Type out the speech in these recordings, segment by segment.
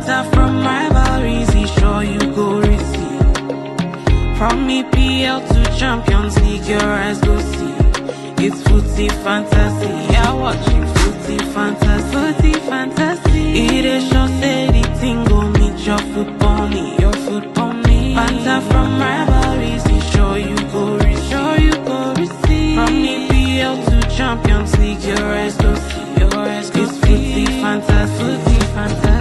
Banter from rivalries, he sure you go receive. From EPL to Champions League, your eyes go see. It's footy fantasy, yeah, watching footy fantasy. Footy fantasy, it is sure say the thing go meet your football me, your football me. Banter from rivalries, he sure you go receive. Sure you go receive. From EPL to Champions League, your eyes go see, your eyes go see. It's footy fantasy, footy fantasy.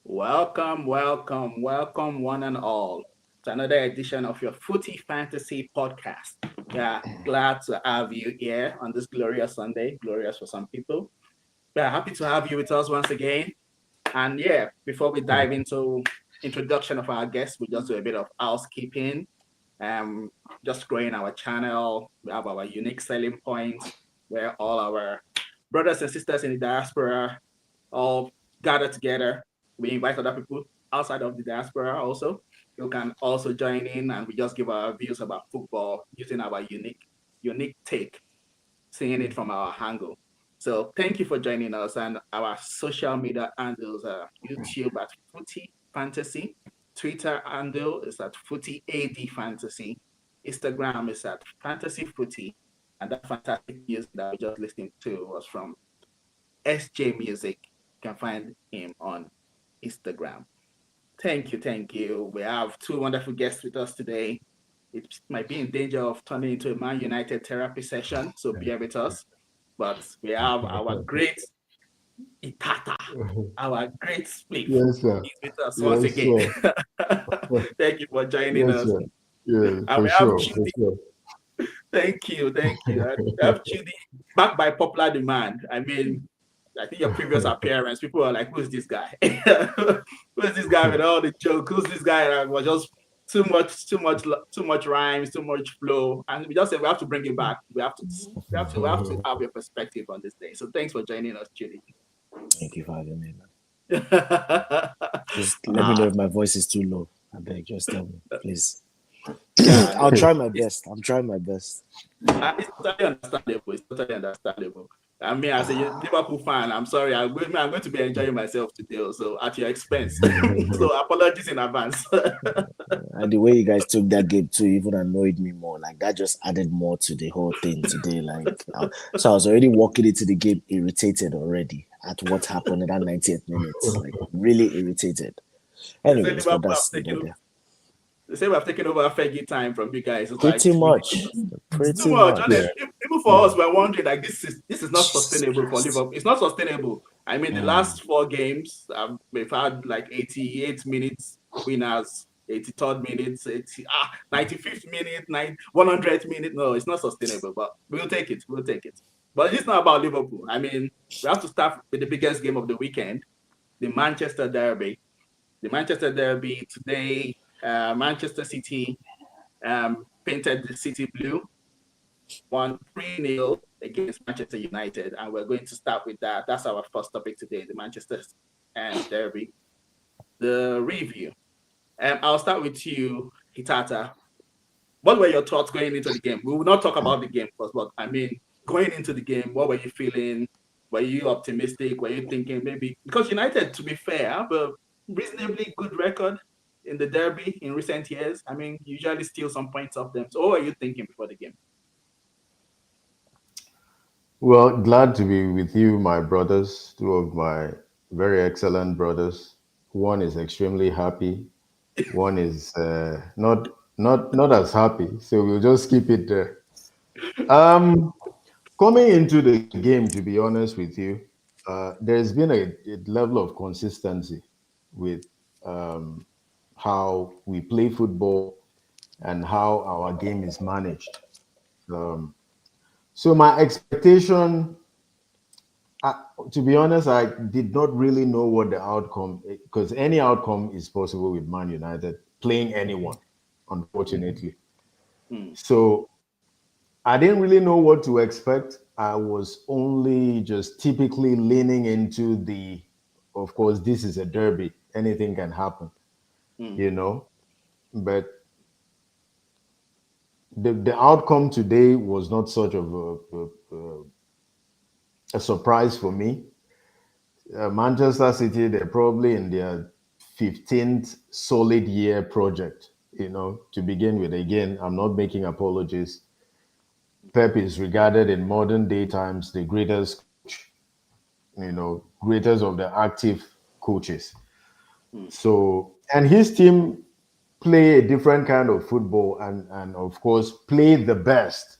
Welcome, welcome, welcome, one and all, to another edition of your Footy Fantasy podcast. Yeah, glad to have you here on this glorious Sunday, glorious for some people. Yeah, happy to have you with us once again. And yeah, before we dive into introduction of our guests, we just do a bit of housekeeping. Just growing our channel. We have our unique selling points where all our brothers and sisters in the diaspora all gather together. We invite other people outside of the diaspora also. You can also join in and we just give our views about football using our unique take, seeing it from our angle. So thank you for joining us, and our social media handles are YouTube at Footy Fantasy, Twitter handle is at Footy AD Fantasy, Instagram is at Fantasy Footy, and that fantastic music that we just listened to was from SJ Music. You can find him on Instagram. Thank you, thank you. We have two wonderful guests with us today. It might be in danger of turning into a Man United therapy session, so bear with us. But we have our great Itata, our great Spliff. Yes, sir. He's with us once Yes, again. sir. Thank you for joining Yes, us. sir. Yeah, And for we have sure, for Chidi. sure. Thank you, thank you. And we have Chidi back by popular demand. I mean, I think your previous appearance, people were like, "Who's this guy? Who's this guy with all the jokes? Who's this guy that was just too much rhymes, too much flow?" And we just said we have to bring it back. We have to have your perspective on this day. So thanks for joining us, Chidi. Thank you for having me, man. Just let me know if my voice is too low. I beg, just tell me, please. I'll try my best. I'm trying my best. It's totally understandable. It's totally understandable. I mean, as a Liverpool fan, I'm sorry. I'm going to be enjoying myself today, also at your expense. So apologies in advance. And the way you guys took that game too even annoyed me more. Like that just added more to the whole thing today. So I was already walking into the game irritated already at what happened in that 90th minute. Like really irritated. Anyways, but that's the idea. They say we have taken over Fergie time from you guys. It's Pretty much. Too much. Honestly, even for us, we're wondering like this is not sustainable for Liverpool. It's not sustainable. I mean, the last 4 games, we've had like 88 minutes winners, 83rd minutes, 95th minute, 100th minute. No, it's not sustainable. But we'll take it. We'll take it. But it's not about Liverpool. I mean, we have to start with the biggest game of the weekend, the Manchester Derby. The Manchester Derby today. Manchester City painted the city blue, won 3-0 against Manchester United, and we're going to start with that. That's our first topic today, the Manchester Derby. The review. I'll start with you, Hitata. What were your thoughts going into the game? We will not talk about the game first, but I mean, going into the game, what were you feeling? Were you optimistic? Were you thinking maybe, because United, to be fair, have a reasonably good record in the Derby in recent years? I mean, usually steal some points off them. So what were you thinking before the game? Well, glad to be with you, my brothers, two of my very excellent brothers. One is extremely happy. One is not as happy. So we'll just keep it there. Coming into the game, to be honest with you, there's been a level of consistency with how we play football and how our game is managed. So my expectation, to be honest, I did not really know what the outcome, because any outcome is possible with Man United playing anyone, unfortunately. So I didn't really know what to expect. I was only just typically leaning into of course, this is a derby. Anything can happen, But the outcome today was not such of a surprise for me. Manchester City, they're probably in their 15th solid year project, to begin with. Again, I'm not making apologies. Pep is regarded in modern day times the greatest coach, greatest of the active coaches. Mm. So, and his team play a different kind of football and of course, play the best.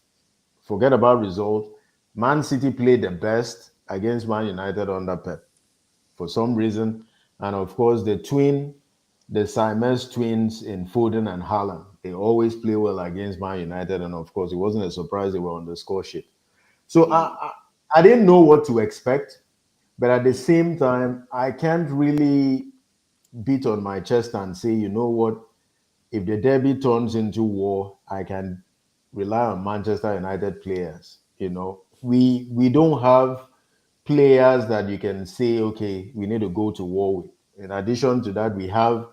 Forget about result. Man City played the best against Man United under Pep for some reason. And of course, the Siamese twins in Foden and Haaland, they always play well against Man United. And of course, it wasn't a surprise they were on the score sheet. So I didn't know what to expect. But at the same time, I can't really beat on my chest and say, you know what, if the derby turns into war, I can rely on Manchester United players. We don't have players that you can say, okay, we need to go to war with. In addition to that, we have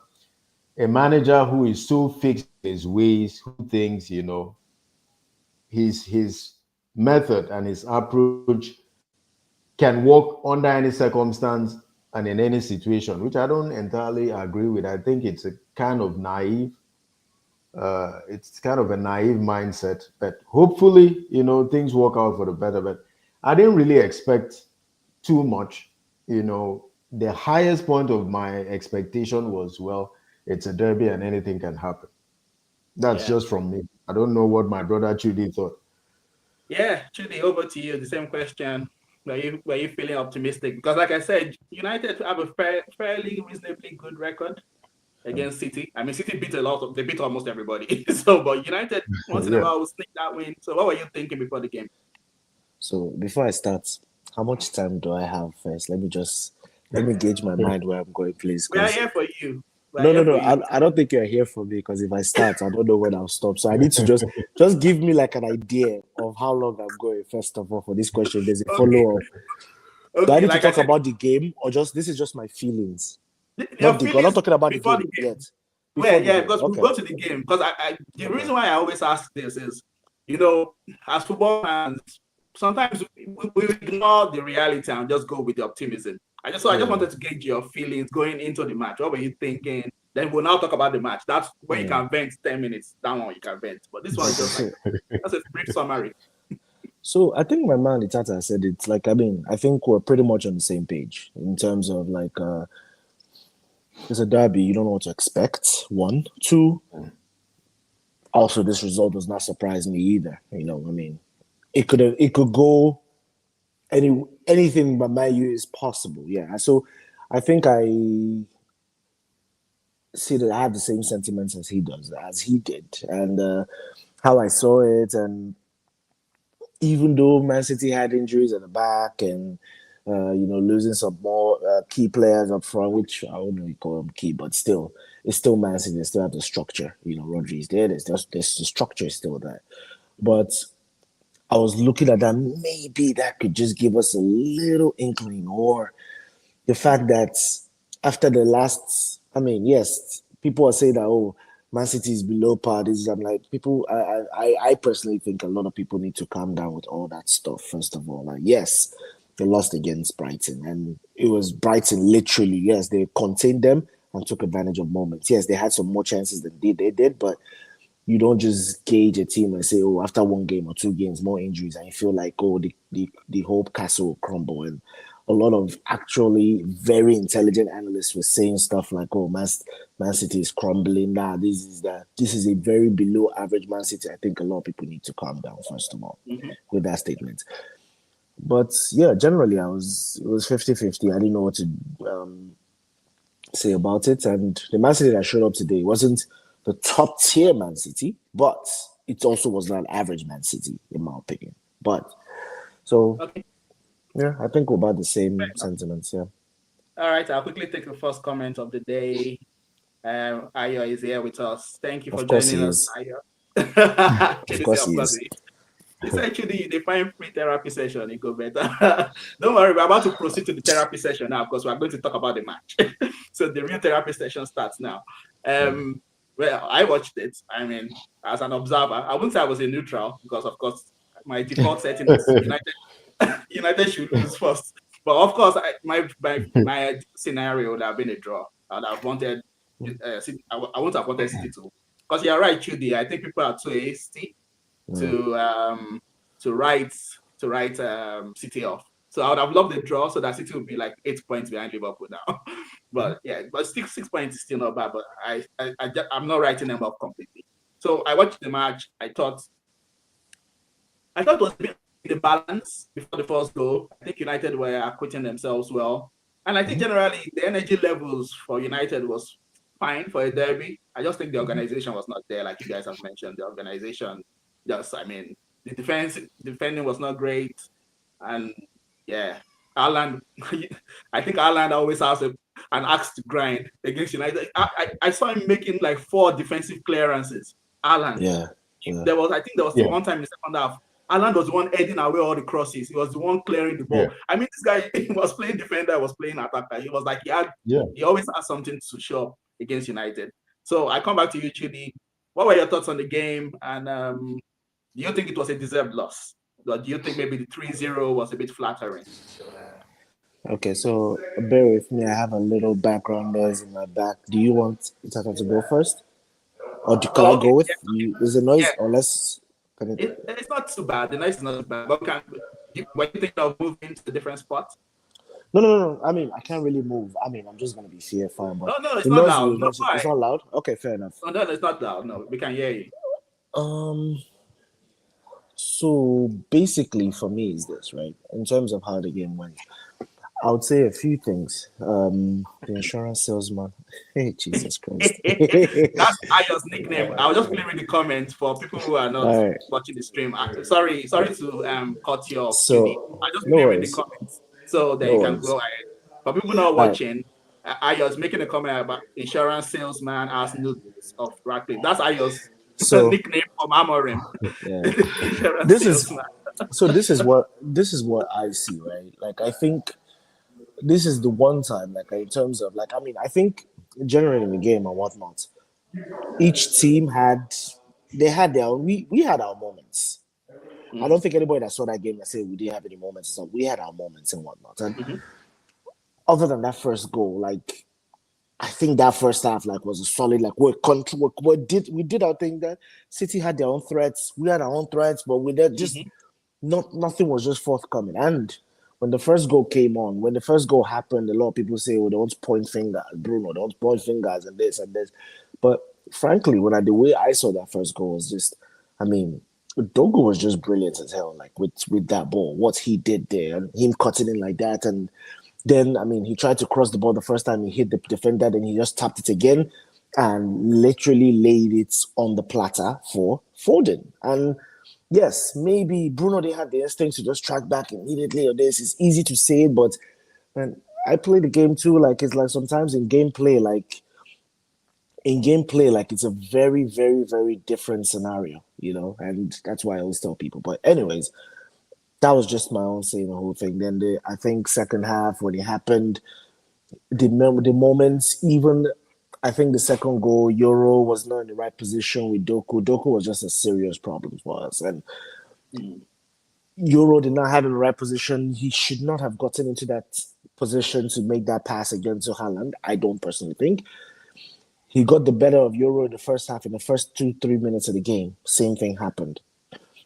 a manager who is so fixed in his ways, who thinks, his method and his approach can work under any circumstance and in any situation, which I don't entirely agree with. I think it's a kind of naive it's kind of a naive mindset, but hopefully, things work out for the better. But I didn't really expect too much. The highest point of my expectation was, well, it's a derby and anything can happen. That's Yeah. just from me. I don't know what my brother Chudi thought. Yeah, Trudy, over to you. The same question. Were you feeling optimistic? Because, like I said, United have a fairly reasonably good record against City. I mean, City they beat almost everybody. So, but United once in a Yeah. while will sneak that win. So, what were you thinking before the game? So before I start, how much time do I have first? Let me gauge my mind where I'm going, please. We are Because here for you. We are no, no, here no, for you. I don't think you're here for me. Because if I start, I don't know when I'll stop. So I need to just give me like an idea of how long I'm going. First of all, for this question, there's a Okay, follow up. Do I okay. need to Like I talk said, about the game or just this is just my feelings? your I'm not feelings talking about the before the game game. yet. Well, Before the yeah, game, because we'll okay. go to the game. Because the Okay. reason why I always ask this is, as football fans, sometimes we ignore the reality and just go with the optimism. I just wanted to gauge your feelings going into the match. What were you thinking? Then we'll now talk about the match. That's when you Mm. can vent 10 minutes. That one you can vent. But this one is Okay, just like that's a brief summary. so I think my man Itata said it's like I think we're pretty much on the same page in terms of like it's a derby, you don't know what to expect. One. Two, also this result does not surprise me either. I mean, it could go anything but Man U is possible. Yeah. So I think I see that I have the same sentiments as he did, and how I saw it, and even though Man City had injuries at the back and losing some more key players up front, which I wouldn't really call them key, but still, it's still Man City. They still have the structure. Rodri's there. There's the structure is still there. But I was looking at that. Maybe that could just give us a little inkling, or the fact that after the last, I mean, yes, people are saying that Man City is below par. I'm like people. I personally think a lot of people need to calm down with all that stuff. First of all, like yes, they lost against Brighton, and it was Brighton literally. Yes, they contained them and took advantage of moments. Yes, they had some more chances than they did, but you don't just gauge a team and say, oh, after one game or two games, more injuries, and you feel like, oh, the whole castle will crumble. And a lot of actually very intelligent analysts were saying stuff like, oh, Man City is crumbling. Nah, this is a very below average Man City. I think a lot of people need to calm down, first of all, Mhm. with that statement. But yeah, generally, it was 50-50. I didn't know what to say about it. And the Man City that showed up today wasn't the top tier Man City, but it also was not average Man City, in my opinion. But so Okay. yeah, I think we're about the same sentiments. Yeah, All right. I'll quickly take the first comment of the day. Ayo is here with us. Thank you for of course joining he us, is. Ayo. Of Chidi say, course of he course, is. it's actually they find free therapy session. It go better. Don't worry, we're about to proceed to the therapy session now because we're going to talk about the match. So the real therapy session starts now. Well, I watched it. I mean, as an observer, I wouldn't say I was a neutral because, of course, my default setting is United United should lose first. But of course, my scenario would have been a draw. I would have wanted, I would have wanted City to, because you're right, Chudi. I think people are too hasty to write City off. So I would have loved the draw so that City would be like 8 points behind Liverpool now. But yeah, but 6 points is still not bad. But I'm not writing them off completely. So I watched the match. I thought it was a bit the balance before the first goal. I think United were acquitting themselves well. And I think generally the energy levels for United was fine for a derby. I just think the organization was not there, like you guys have mentioned. The organization the defending was not great. And yeah, Ireland, I think Ireland always has an axe to grind against United. I saw him making like 4 defensive clearances. Ireland. Yeah. There was one time in the second half. Ireland was the one heading away all the crosses. He was the one clearing the ball. Yeah. I mean, this guy he was playing defender, was playing attacker. He was like he always had something to show up against United. So I come back to you, Chidi. What were your thoughts on the game? And do you think it was a deserved loss? Or do you think maybe the 3-0 was a bit flattering? Okay, so bear with me. I have a little background noise in my back. Do you want Itaka to go first? Or can I go with you? Is the noise or less? It's not too bad. The noise is not too bad. But when you think of moving to a different spot? No. I mean, I can't really move. I mean, I'm just going to be here fine. But no, it's not loud. It's not loud? Okay, fair enough. No, it's not loud. No, we can hear you. So basically for me is this, right? In terms of how the game went, I would say a few things. The insurance salesman. Hey, Jesus Christ. That's Ayo's nickname. I was just playing with the comments for people who are not watching the stream. Sorry to cut you off. So I just playing with the comments so that you can go ahead. For people not watching, Ayo's making a comment about insurance salesman as noodles of Radcliffe. That's Ayo's nickname from Amorim. Yeah. This is what I see, right? Like I think this is the one time, like in terms of like, I mean, I think generally in the game and whatnot, each team had their own. We had our moments. I don't think anybody that saw that game that said we didn't have any moments. So we had our moments and whatnot. And other than that first goal, like I think that first half like was a solid like we did our thing. That City had their own threats. We had our own threats, but we did just nothing was just forthcoming. And when the first goal came on, when the first goal happened, a lot of people say, "Oh, don't point fingers, Bruno. Don't point fingers," and this and this. But frankly, the way I saw that first goal was just, I mean, Dogo was just brilliant as hell. Like with that ball, what he did there, and him cutting in like that, and then I mean, he tried to cross the ball the first time he hit the defender, then he just tapped it again, and literally laid it on the platter for Foden. And yes, maybe Bruno, they had the instinct to just track back immediately or this. It's easy to say, but man, I play the game too. Like, it's like sometimes in gameplay, like it's a very, very, very different scenario, you know? And that's why I always tell people. But anyways, that was just my own saying the whole thing. Then I think second half, when it happened, the moments, even I think the second goal, Euro was not in the right position with Doku. Doku was just a serious problem for us. And Euro did not have in the right position. He should not have gotten into that position to make that pass against Haaland. I don't personally think. He got the better of Euro in the first half. In the first 2-3 minutes of the game, same thing happened.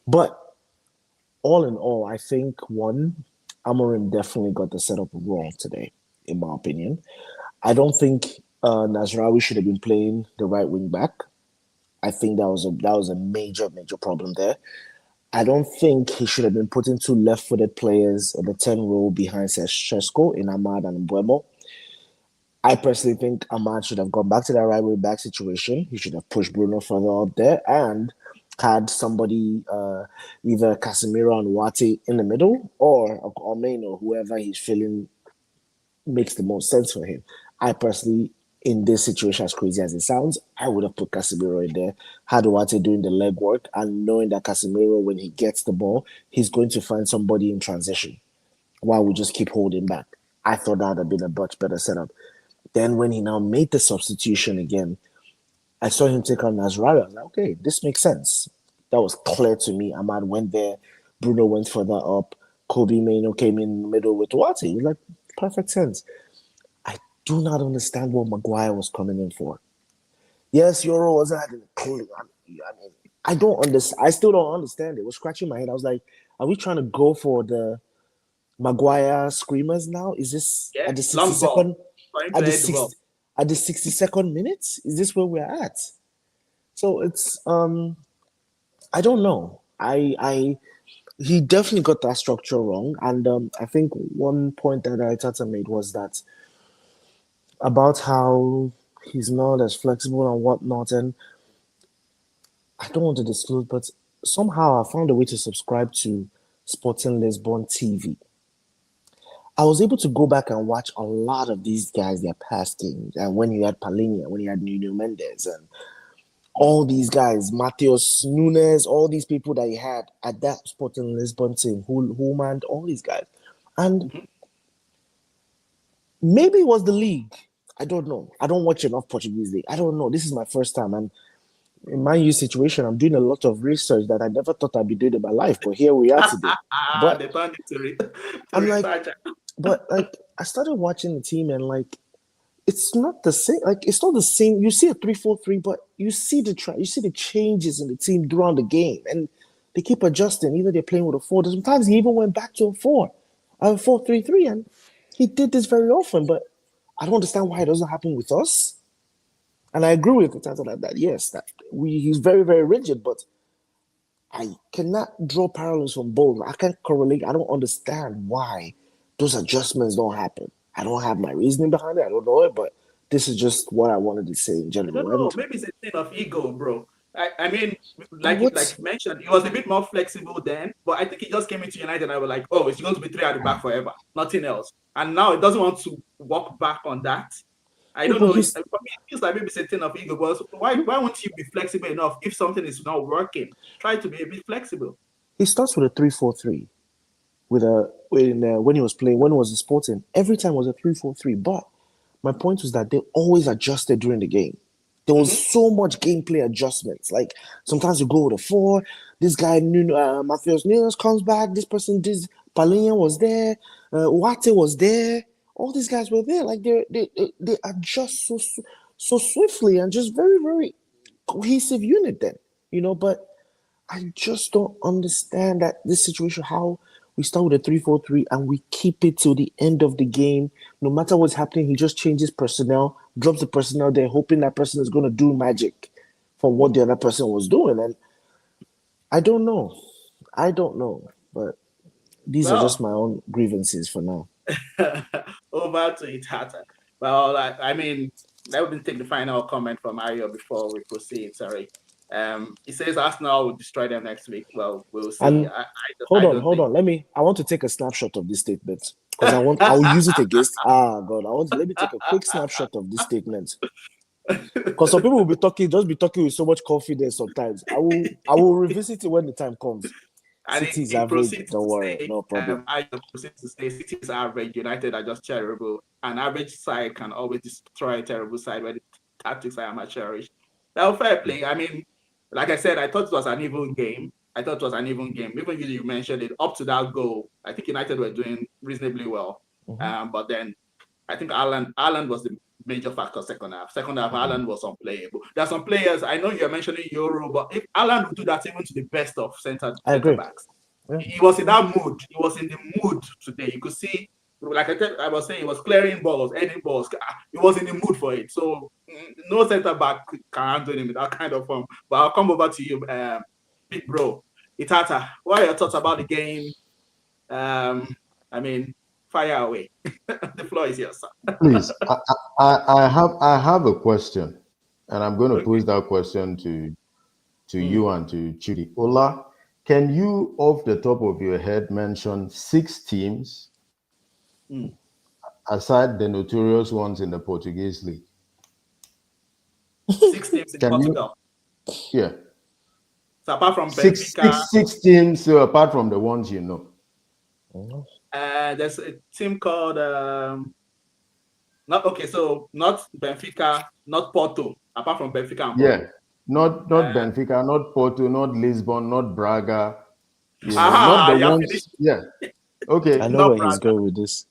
But all in all, I think, Amorim definitely got the setup wrong today, in my opinion. I don't think Nasraoui should have been playing the right wing back. I think that was a major, major problem there. I don't think he should have been putting 2 left-footed players on the 10 row behind Šeško in Ahmad and Mbeumo. I personally think Ahmad should have gone back to that right wing back situation. He should have pushed Bruno further up there and had somebody, either Casemiro and Wate in the middle or Maino, whoever he's feeling makes the most sense for him. I personally, in this situation, as crazy as it sounds, I would have put Casemiro in there, had Wate doing the legwork and knowing that Casemiro, when he gets the ball, he's going to find somebody in transition while we just keep holding back. I thought that would have been a much better setup. Then when he now made the substitution again, I saw him take on Nasraoui. I was like, okay, this makes sense. That was clear to me. Ahmad went there. Bruno went further up. Kobe Mano came in the middle with Duarte. It was like perfect sense. I do not understand what Maguire was coming in for. Yes, Euro wasn't having a clue. I don't understand. I still don't understand it. It was scratching my head. I was like, are we trying to go for the Maguire screamers now? Is this Yeah, at the 60 long ball. second Trying to at the head the ball. 62nd minute? Is this where we're at? So it's I don't know. I he definitely got that structure wrong. And I think one point that Aitata made was that about how he's not as flexible and whatnot. And I don't want to disclose, but somehow I found a way to subscribe to Sporting Lisbon TV. I was able to go back and watch a lot of these guys, their past games. And when you had Palinha, when you had Nuno Mendes, and all these guys, Mateus Nunes, all these people that he had at that Sporting Lisbon team, who manned all these guys. And maybe it was the league. I don't know. I don't watch enough Portuguese league. I don't know. This is my first time. And in my youth situation, I'm doing a lot of research that I never thought I'd be doing in my life. But here we are today. But They turned it to I'm like, research. but like I started watching the team and like it's not the same. Like it's not the same. You see a 3-4-3, but you see the changes in the team throughout the game, and they keep adjusting. Either they're playing with a 4. Sometimes he even went back to a 4-3-3, and he did this very often. But I don't understand why it doesn't happen with us. And I agree with that. Yes, he's very very rigid, but I cannot draw parallels from both. I can't correlate. I don't understand why those adjustments don't happen. I don't have my reasoning behind it. I don't know it, but this is just what I wanted to say in I general. don't know. And Maybe it's a thing of ego, bro. I mean, like you mentioned, he was a bit more flexible then, but I think he just came into United and I was like, oh, it's going to be 3 at the back forever, nothing else. And now it doesn't want to walk back on that. I don't know. For me, it feels like maybe it's a thing of ego, but why won't you be flexible enough if something is not working? Try to be a bit flexible. He starts with a 3-4-3 when he was playing, when he was in Sporting. Every time it was a 3-4-3, but my point was that they always adjusted during the game. There was so much gameplay adjustments. Like sometimes you go with a 4. This guy, Mateus Nunes comes back. This person, this Palinha was there. Wate was there. All these guys were there. Like they adjust so swiftly and just very very cohesive unit. Then but I just don't understand that this situation. How we start with a 3-4-3 and we keep it till the end of the game. No matter what's happening, he just changes personnel, drops the personnel there, hoping that person is going to do magic from what the other person was doing. And I don't know. But these are just my own grievances for now. Over to Itata. Well, I mean, let me take the final comment from Ayo before we proceed. Sorry. He says Arsenal will destroy them next week. Well, we'll see. And hold on. I want to take a snapshot of this statement because I will use it against. God, let me take a quick snapshot of this statement because some people will be talking with so much confidence sometimes. I will revisit it when the time comes. And City's average. Don't worry, no problem. I proceed to say City's average. United are just terrible. An average side can always destroy a terrible side where the tactics are amateurish. Now, fair play. I mean, like I said, I thought it was an even game. Even you mentioned it. Up to that goal, I think United were doing reasonably well. But then I think Ireland was the major factor second half. Second half, Ireland was unplayable. There are some players, I know you're mentioning Euro, but if Ireland would do that even to the best of center backs, he was in that mood. He was in the mood today. You could see, like I was saying, he was clearing balls, heading balls. He was in the mood for it. So no center back can handle him with that kind of form. But I'll come over to you, big bro. Itata, what are your thoughts about the game? I mean, fire away. The floor is yours, sir. Please, I have a question, and I'm going to pose that question to you and to Chidi. Ola, can you, off the top of your head, mention 6 teams aside the notorious ones in the Portuguese league? 6 teams in Portugal. Yeah. So apart from Benfica, 6 teams. So apart from the ones you know. There's a team called not Benfica, not Porto. Apart from Benfica and Porto. Yeah, not Benfica, not Porto, not Lisbon, not Braga. Not the ones. Yeah. Okay, I know Not where he's Braga. going with this.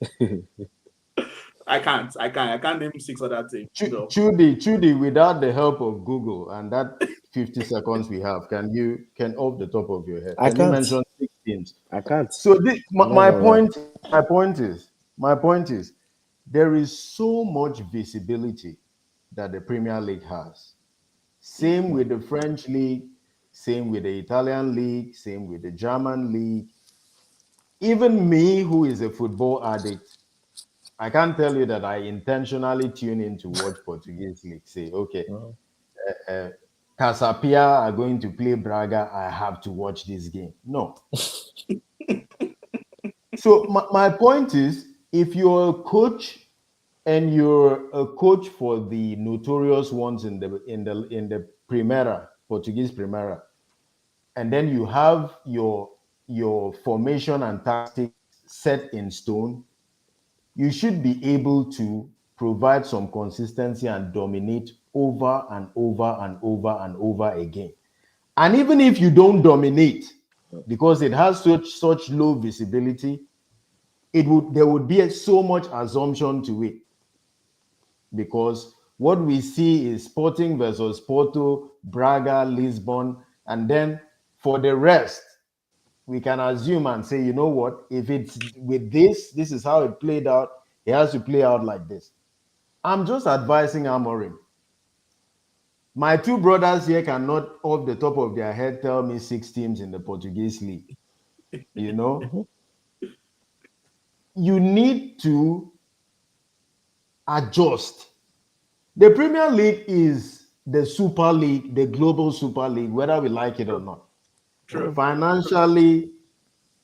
I can't name six other teams. So Chudi, without the help of Google and that 50 seconds we have, can off the top of your head, I can you can't. mention six teams? I can't. So I'm not gonna lie. my point is, there is so much visibility that the Premier League has. Same with the French league, same with the Italian league, same with the German league. Even me, who is a football addict, I can't tell you that I intentionally tune in to watch Portuguese league. Say, okay, Mhm. uh, Casapia are going to play Braga. I have to watch this game. No. So my point is, if you're a coach and you're a coach for the notorious ones in the Primera, Portuguese Primera, and then you have your formation and tactics set in stone, you should be able to provide some consistency and dominate over and over and over and over again. And even if you don't dominate, because it has such low visibility, there would be so much assumption to it. Because what we see is Sporting versus Porto, Braga, Lisbon, and then for the rest, we can assume and say, you know what, if it's with this is how it played out, it has to play out like this. I'm just advising Amorim. My two brothers here cannot, off the top of their head, tell me six teams in the Portuguese league. You know, Mhm. you need to adjust. The Premier League is the Super League, the global Super League, whether we like it or true, not. true. Financially,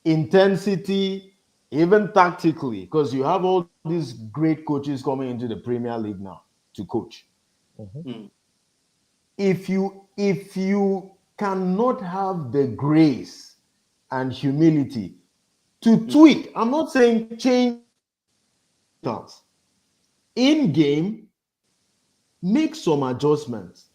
intensity, even tactically, because you have all these great coaches coming into the Premier League now to coach. Mhm. Mm, If you cannot have the grace and humility to mm, tweak, I'm not saying change fundamentals. In game, make some adjustments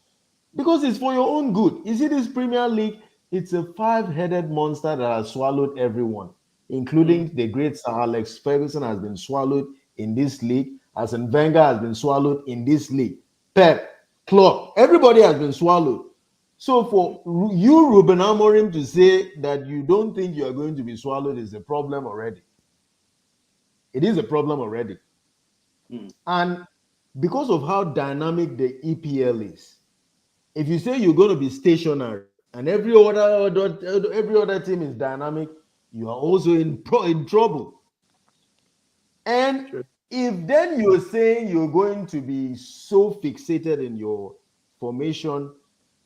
because it's for your own good. You see, this Premier League, it's a five-headed monster that has swallowed everyone, mm, including the great Sir Alex Ferguson has been swallowed in this league. Arsene Wenger has been swallowed in this league. Pep, Klopp, everybody has been swallowed. So for you, Ruben Amorim, to say that you don't think you are going to be swallowed is a problem already. It is a problem already. mm. And because of how dynamic the EPL is, if you say you're going to be stationary and every other team is dynamic, you are also in trouble. And True. if then you're saying you're going to be so fixated in your formation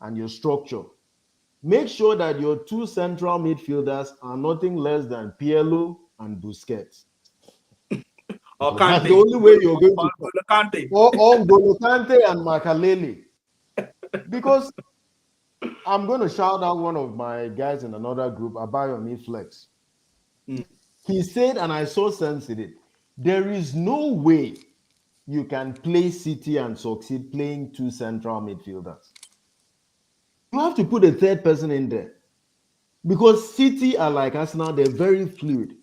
and your structure, make sure that your two central midfielders are nothing less than Pirlo and Busquets, Or because that's the Kante. only way you're going to, Or Kante. or N'Golo Kante and Makaleli. Because I'm going to shout out one of my guys in another group, Abayomi Flex. Mm, He said, and I so sensed it, there is no way you can play City and succeed playing two central midfielders. You have to put a third person in there because City are like Arsenal, they're very fluid.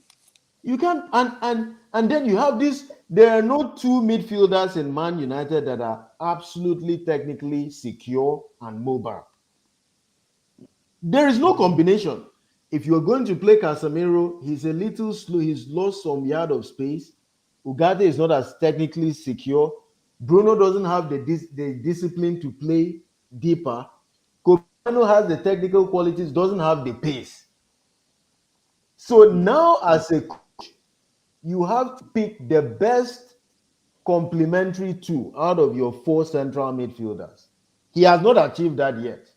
You can't, and then you have this. There are no two midfielders in Man United that are absolutely technically secure and mobile. There is no combination. If you're going to play Casemiro, he's a little slow. He's lost some yard of space. Ugarte is not as technically secure. Bruno doesn't have the discipline to play deeper. Copiano has the technical qualities, doesn't have the pace. So mm. now, as a coach, you have to pick the best complementary two out of your four central midfielders. He has not achieved that yet.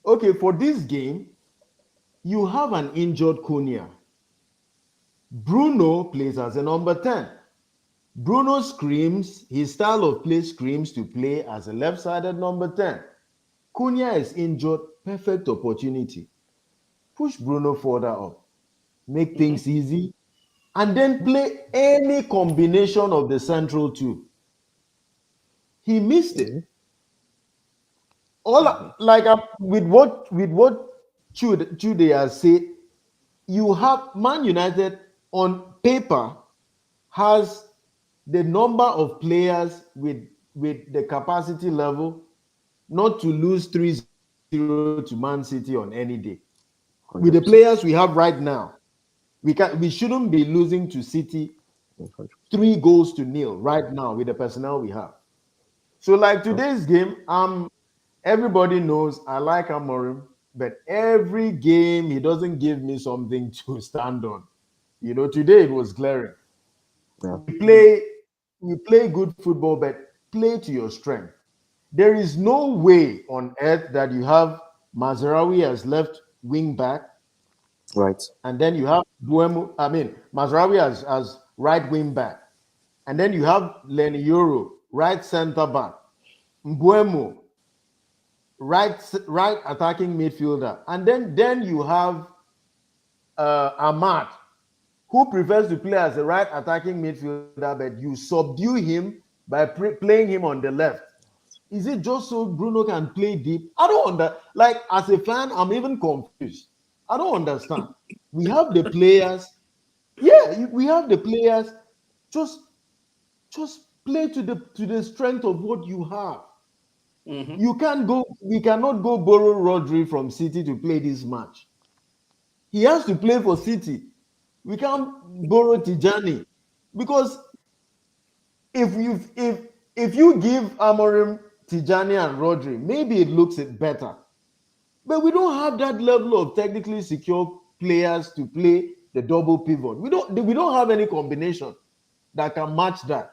Okay, for this game, you have an injured Cunha. Bruno plays as a number 10. Bruno screams, his style of play screams to play as a left-sided number 10. Cunha is injured, perfect opportunity. Push Bruno further up, make Mhm. things easy, and then play any combination of the central two. He missed it. Mhm. All Mhm. like with what Chude has said, you have Man United on paper has the number of players with the capacity level not to lose 3-0 to Man City on any day. With the players 100%. we have right now, we shouldn't be losing to City 3-0 right now with the personnel we have. So like today's game, everybody knows I like Amorim, but every game he doesn't give me something to stand on. Today it was glaring. Yeah. We play good football, but play to your strength. There is no way on earth that you have Mazraoui as left wing back, Right. and then you have Mazraoui as right wing back, and then you have Lenny Yoro right centre back, Mbuemo right attacking midfielder, and then you have Ahmad, who prefers to play as a right attacking midfielder, but you subdue him by playing him on the left. Is it just so Bruno can play deep? I don't like as a fan, I'm even confused. I don't understand. We have the players. Yeah, we have the players. Just play to the strength of what you have. Mm-hmm. We cannot go borrow Rodri from City to play this match. He has to play for City. We can't borrow Tijani because if you give Amorim, Tijani, and Rodri, maybe it looks better. But we don't have that level of technically secure players to play the double pivot. We don't have any combination that can match that.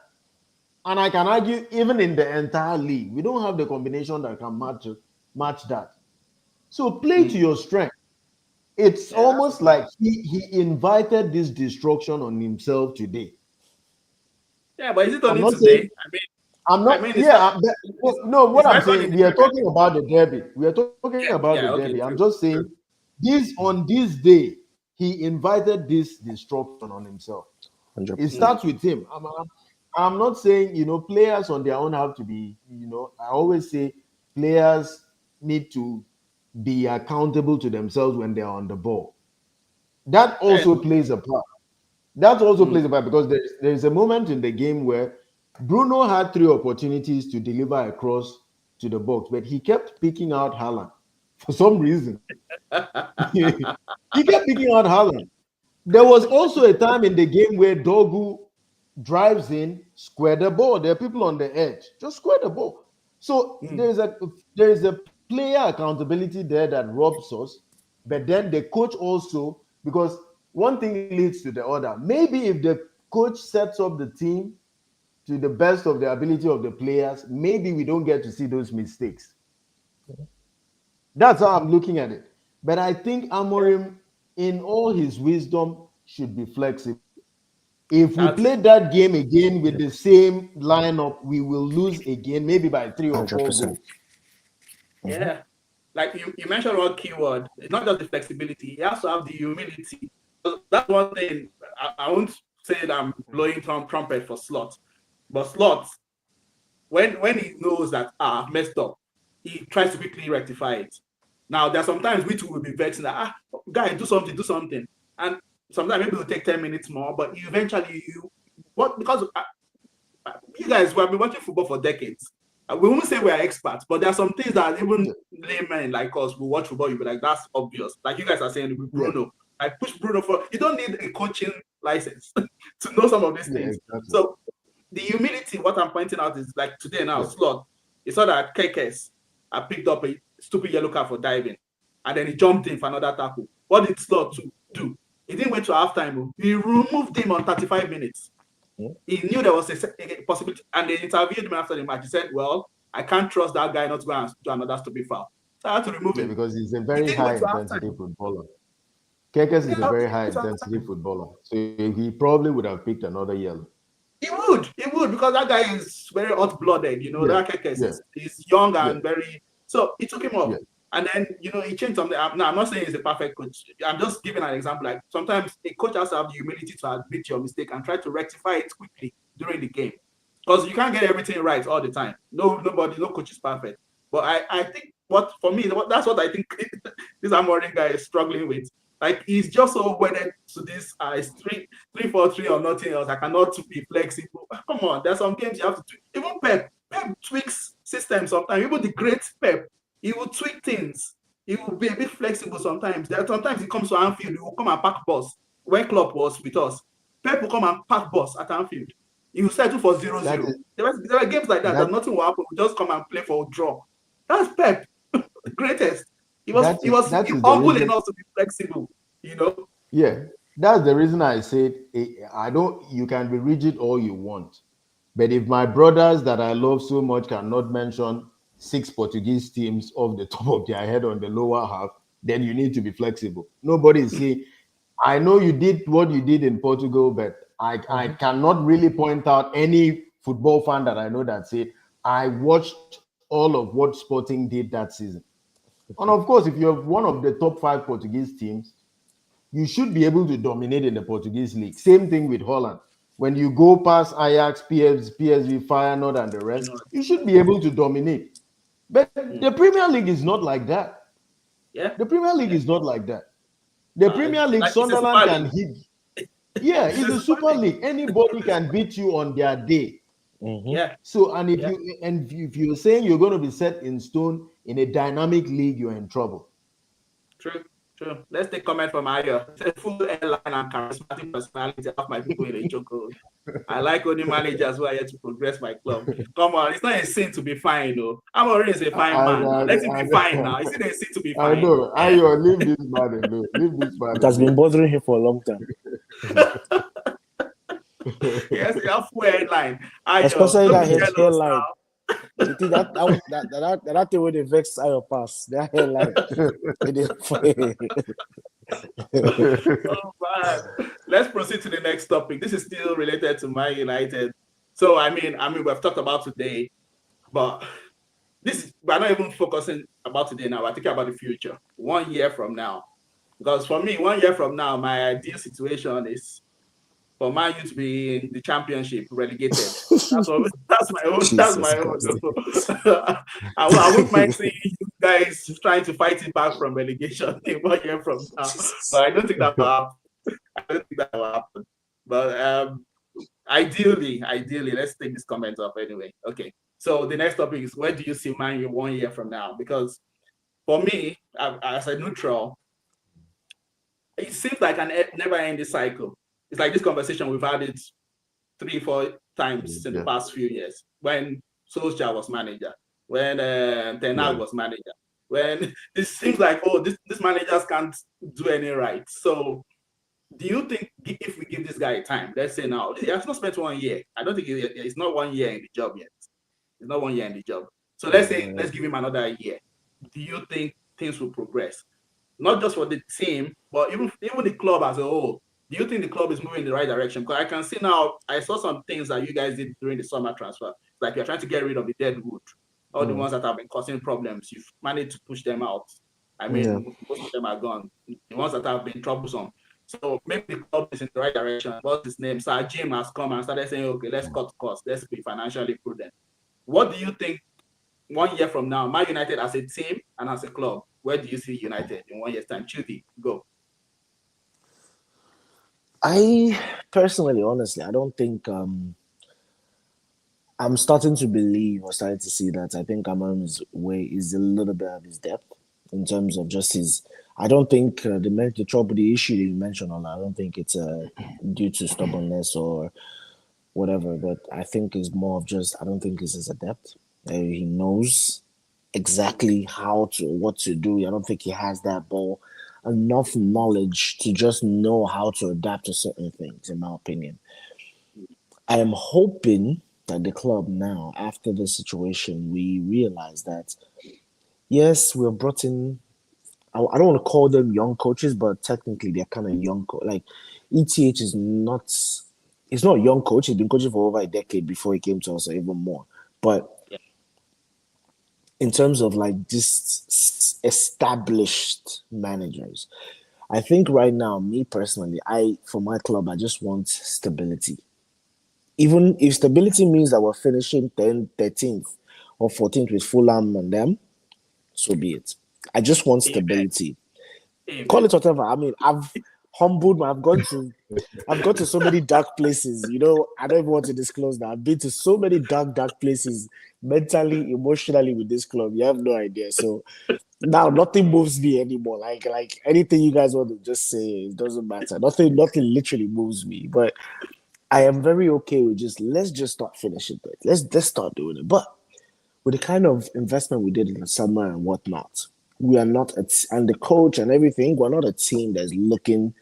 And I can argue, even in the entire league, we don't have the combination that can match that. So play to your strength. It's Yeah, that's almost like he invited this destruction on himself today. yeah, but is it I'm only not saying today? I'm I not. mean, Yeah, no. What it's I'm record in saying, the we are Premier talking League. about the derby. We are talking about the Yeah, derby. okay, I'm true, just saying, true. this day he invited this destruction on himself. It 100%. starts with him. I'm not saying players on their own have to be. I always say players need to be accountable to themselves when they are on the ball. That Fair also enough. plays a part. That also Mm. plays a part because there's a moment in the game where Bruno had 3 opportunities to deliver a cross to the box, but he kept picking out Haaland for some reason. He kept picking out Haaland. There was also a time in the game where Dogu drives in, square the ball. There are people on the edge, just square the ball. So Mm. there is a player accountability there that robs us, but then the coach also, because one thing leads to the other. Maybe if the coach sets up the team to the best of the ability of the players, maybe we don't get to see those mistakes. That's how I'm looking at it. But I think Amorim, in all his wisdom, should be flexible. If we That's play it. that game again with the same lineup, we will lose again, maybe by 3 or 4 goals. 100%. Yeah. Like you mentioned one keyword. It's not just the flexibility, you have to have the humility. That's one thing. I won't say that I'm blowing trumpet for Slot, but Slot, when he knows that I've messed up, he tries to quickly rectify it. Now there's sometimes we too will be vexing that guy, do something. And sometimes maybe it'll take 10 minutes more, but eventually because you guys, we have been watching football for decades. We won't say we are experts, but there are some things that even laymen like us will watch football. You'll be like, that's obvious. Like you guys are saying with Yeah, Bruno, like push Bruno for. You don't need a coaching license to know some of these yeah, things. exactly. So the humility, what I'm pointing out is like today now, Yeah. Slot. You saw that Kekes I picked up a stupid yellow card for diving, and then he jumped in for another tackle. What did Slot do? He didn't wait to halftime. He removed him on 35 minutes. He knew there was a possibility, and they interviewed him after the match. He said, "Well, I can't trust that guy not to go and do another stupid foul, so I had to remove Yeah, him." because he's a He very didn't high wait to intensity halftime. footballer. Kekes is a Yeah, very he didn't high wait to intensity halftime. footballer. So he probably would have picked another yellow. He would, because that guy is very hot-blooded. Yeah, That Kekes yeah, is young yeah, and very. So he took him off, yeah, and then he changed something. Now I'm not saying he's a perfect coach. I'm just giving an example. Like sometimes a coach has to have the humility to admit your mistake and try to rectify it quickly during the game. Because you can't get everything right all the time. No coach is perfect. But I think that's what I think this Amorim guy is struggling with. Like he's just so wedded to this it's 3-4-3 or nothing else. I cannot be flexible. Come on, there's some games you have to tweak. Even Pep tweaks systems sometimes. Even the great Pep, he will tweak things. He will be a bit flexible sometimes. Sometimes he comes to Anfield, he will come and pack bus. When Klopp was with us, Pep will come and pack bus at Anfield. He will settle for 0-0. There were games like that nothing will happen. We just come and play for a draw. That's Pep, the greatest. He was humble enough to be flexible, you know. Yeah, that's the reason I said you can be rigid all you want, but if my brothers that I love so much cannot mention 6 Portuguese teams off the top of their head on the lower half, then you need to be flexible. Nobody is saying, I know you did what you did in Portugal, but I cannot really point out any football fan that I know that said, I watched all of what Sporting did that season. And of course, if you're one of the top 5 Portuguese teams, you should be able to dominate in the Portuguese league. Same thing with Holland. When you go past Ajax, PSV, Feyenoord, and the rest, you should be able to dominate. But the Premier League is not like that. Yeah. The Premier League is not like that. The Premier League, Sunderland can hit. Yeah, it's a Super League. Anybody can beat you on their day. Mm-hmm. Yeah. So, if you're saying you're going to be set in stone in a dynamic league, you're in trouble. True. Let's take comment from Ayo. It's a full airline and charismatic personality of my people in the choco. I like only managers who are here to progress my club. Come on, it's not a sin to be fine, though. I'm already a fine man. Let him be fine now. It's not a sin to be fine. I know. Ayo, leave this man alone. Leave this man. It has been bothering him for a long time. Yes, you have full airline. Especially that his hairline. You think that thing with the vex Ayo pass. That hairline. Oh man. Let's proceed to the next topic. This is still related to Man United. So I mean, we've talked about today, but we're not even focusing about today now. We're thinking about the future. 1 year from now. Because for me, 1 year from now, my ideal situation is for Man Utd to be in the championship relegated. That's my own. That's my own. I wouldn't mind seeing you guys trying to fight it back from relegation in 1 year from now. But I don't think that will happen. But ideally, let's take this comment up anyway. Okay. So the next topic is, where do you see Man U 1 year from now? Because for me, as a neutral, it seems like a never-ending cycle. It's like this conversation, we've had it 3-4 times in the past few years. When Solskjaer was manager, when Ten Hag was manager, when it seems like, these managers can't do any right. So do you think if we give this guy time, let's say now, he has not spent 1 year. I don't think it's not 1 year in the job yet. It's not 1 year in the job. So let's give him another year. Do you think things will progress? Not just for the team, but even the club as a whole. Do you think the club is moving in the right direction? Because I can see now, I saw some things that you guys did during the summer transfer. Like you're trying to get rid of the dead wood. All the ones that have been causing problems, you've managed to push them out. I mean, most of them are gone. The ones that have been troublesome. So maybe the club is in the right direction. What's his name? Sir Jim has come and started saying, okay, let's cut costs. Let's be financially prudent. What do you think 1 year from now, Man United as a team and as a club, where do you see United in 1 year's time? Chudi, go. I personally, honestly, I don't think I'm starting to believe or starting to see that I think Amorim's way is a little bit of his depth in terms of just his. I don't think the trouble, the issue that you mentioned, I don't think it's due to stubbornness or whatever, but I think it's more of just, I don't think it's his depth. He knows exactly what to do. I don't think he has that enough knowledge to just know how to adapt to certain things, in my opinion. I am hoping that the club now, after the situation, we realize that, yes, we're brought in, I don't want to call them young coaches, but technically they're kind of young. Like, ETH is not, he's not a young coach. He's been coaching for over a decade before he came to us, or even more. But in terms of like just established managers, I think right now, me personally, for my club, I just want stability. Even if stability means that we're finishing 10th, 13th, or 14th with Fulham and them, so be it. I just want stability. Amen. Call it whatever. I mean, I've humbled. I've gone to so many dark places. You know, I don't even want to disclose that. I've been to so many dark places, mentally, emotionally, with this club. You have no idea. So now nothing moves me anymore. Like anything you guys want to just say, it doesn't matter. Nothing literally moves me. But I am very okay with let's just start finishing it. Let's start doing it. But with the kind of investment we did in the summer and whatnot, we are not and the coach and everything, we're not a team that's looking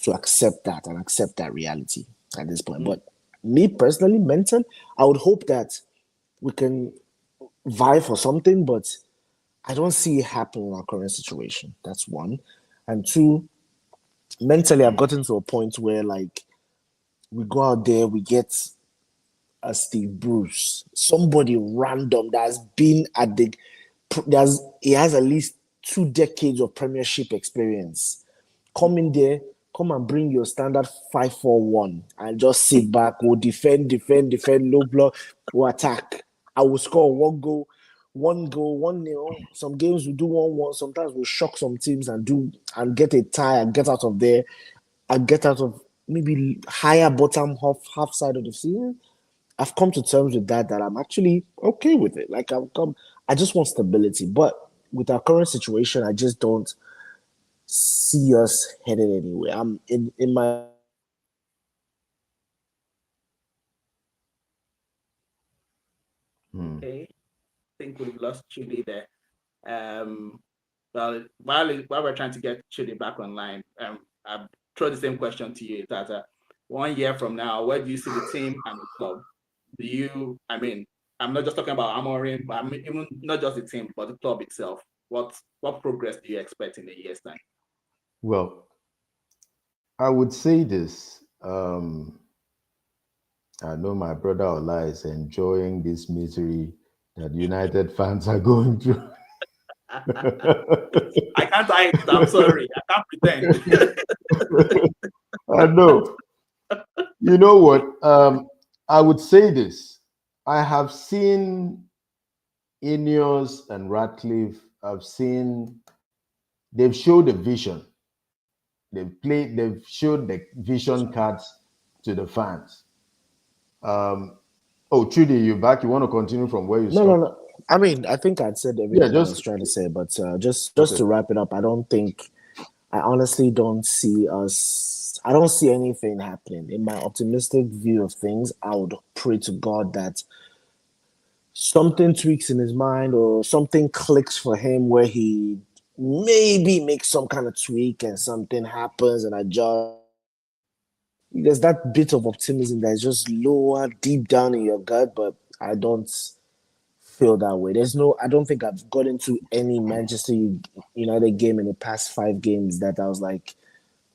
to accept that and accept that reality at this point. But me personally, mentally, I would hope that we can vie for something, but I don't see it happen in our current situation. That's one. And two, mentally, I've gotten to a point where like we go out there, we get a Steve Bruce, somebody random that's been at he has at least 2 decades of Premiership experience. Come in there, come and bring your standard 5-4-1 and just sit back. We'll defend, low block, we'll attack. I will score 1 goal, 1-0. Some games we do 1-1. Sometimes we'll shock some teams and get a tie and get out of there and get out of maybe higher bottom half side of the season. I've come to terms with that I'm actually okay with it. Like I just want stability. But with our current situation, I just don't see us headed anywhere. I'm in my Okay. I think we've lost Chidi there. Well, while we're trying to get Chidi back online, I'll throw the same question to you, Tata. 1 year from now, where do you see the team and the club? I mean, I'm not just talking about Amorim, but I mean, even not just the team, but the club itself. What progress do you expect in a year's time? Well, I would say this. I know my brother Ola is enjoying this misery that United fans are going through. I can't hide it. I'm sorry. I can't pretend. I know. You know what? I would say this. I have seen Ineos and Radcliffe. They've showed the vision. They've showed the vision cards to the fans. Trudy, you back? You want to continue from where you stopped? No. I mean, I think I'd said everything I was trying to say, but just to wrap it up, I honestly don't see I don't see anything happening. In my optimistic view of things, I would pray to God that something tweaks in his mind or something clicks for him where he maybe makes some kind of tweak and something happens and there's that bit of optimism that's just lower deep down in your gut, but I don't feel that way. I don't think I've got into any Manchester United game in the past 5 games that I was like,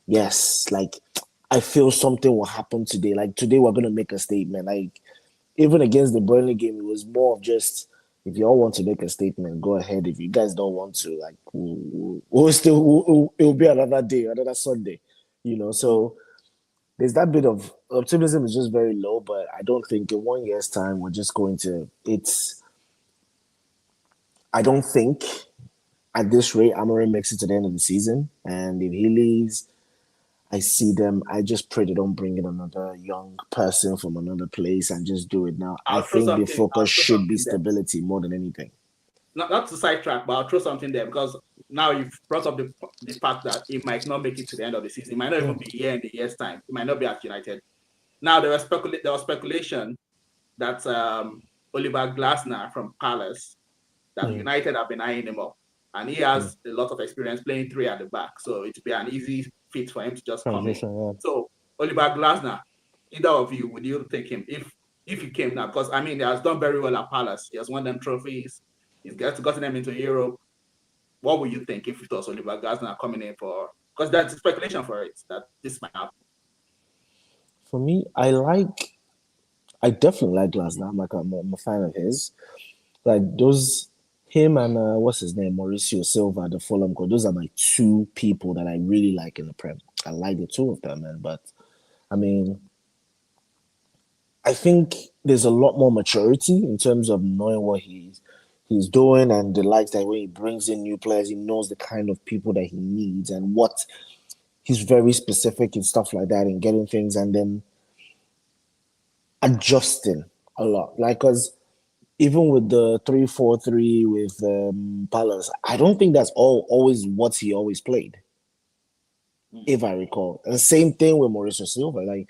yes, like I feel something will happen today. Like today we're gonna make a statement. Like even against the Burnley game, it was more of just if you all want to make a statement, go ahead. If you guys don't want to, like it'll be another day, another Sunday, So there's that bit of optimism is just very low, but I don't think in 1 year's time we're just going to. I don't think at this rate Amorim makes it to the end of the season, and if he leaves, I just pray they don't bring in another young person from another place and just do it now. I think the focus should be stability more than anything. Not to sidetrack, but I'll throw something there because now you've brought up the fact that he might not make it to the end of the season. He might not even be here in the year's time. He might not be at United. Now there was speculation that Oliver Glasner from Palace, that United have been eyeing him up, and he has a lot of experience playing 3 at the back, so it'd be an easy fit for him to just come in. So Oliver Glasner, either of you, would you take him if he came now? Because I mean, he has done very well at Palace. He has won them trophies. He's gotten them into Europe. What would you think if it was Oliver Glasner coming in for? Because that's speculation for it that this might happen. For me, I definitely like Glasner. I'm a fan of his. Like him and what's his name, Mauricio Silva, the Fulham coach. Those are my 2 people that I really like in the Prem. I like the 2 of them, man. But I mean, I think there's a lot more maturity in terms of knowing what he's doing and the likes that when he brings in new players, he knows the kind of people that he needs and what he's very specific and stuff like that and getting things and then adjusting a lot. Like, because even with the 3-4-3 with Palace, I don't think that's always what he always played, if I recall. And same thing with Mauricio Silva. Like,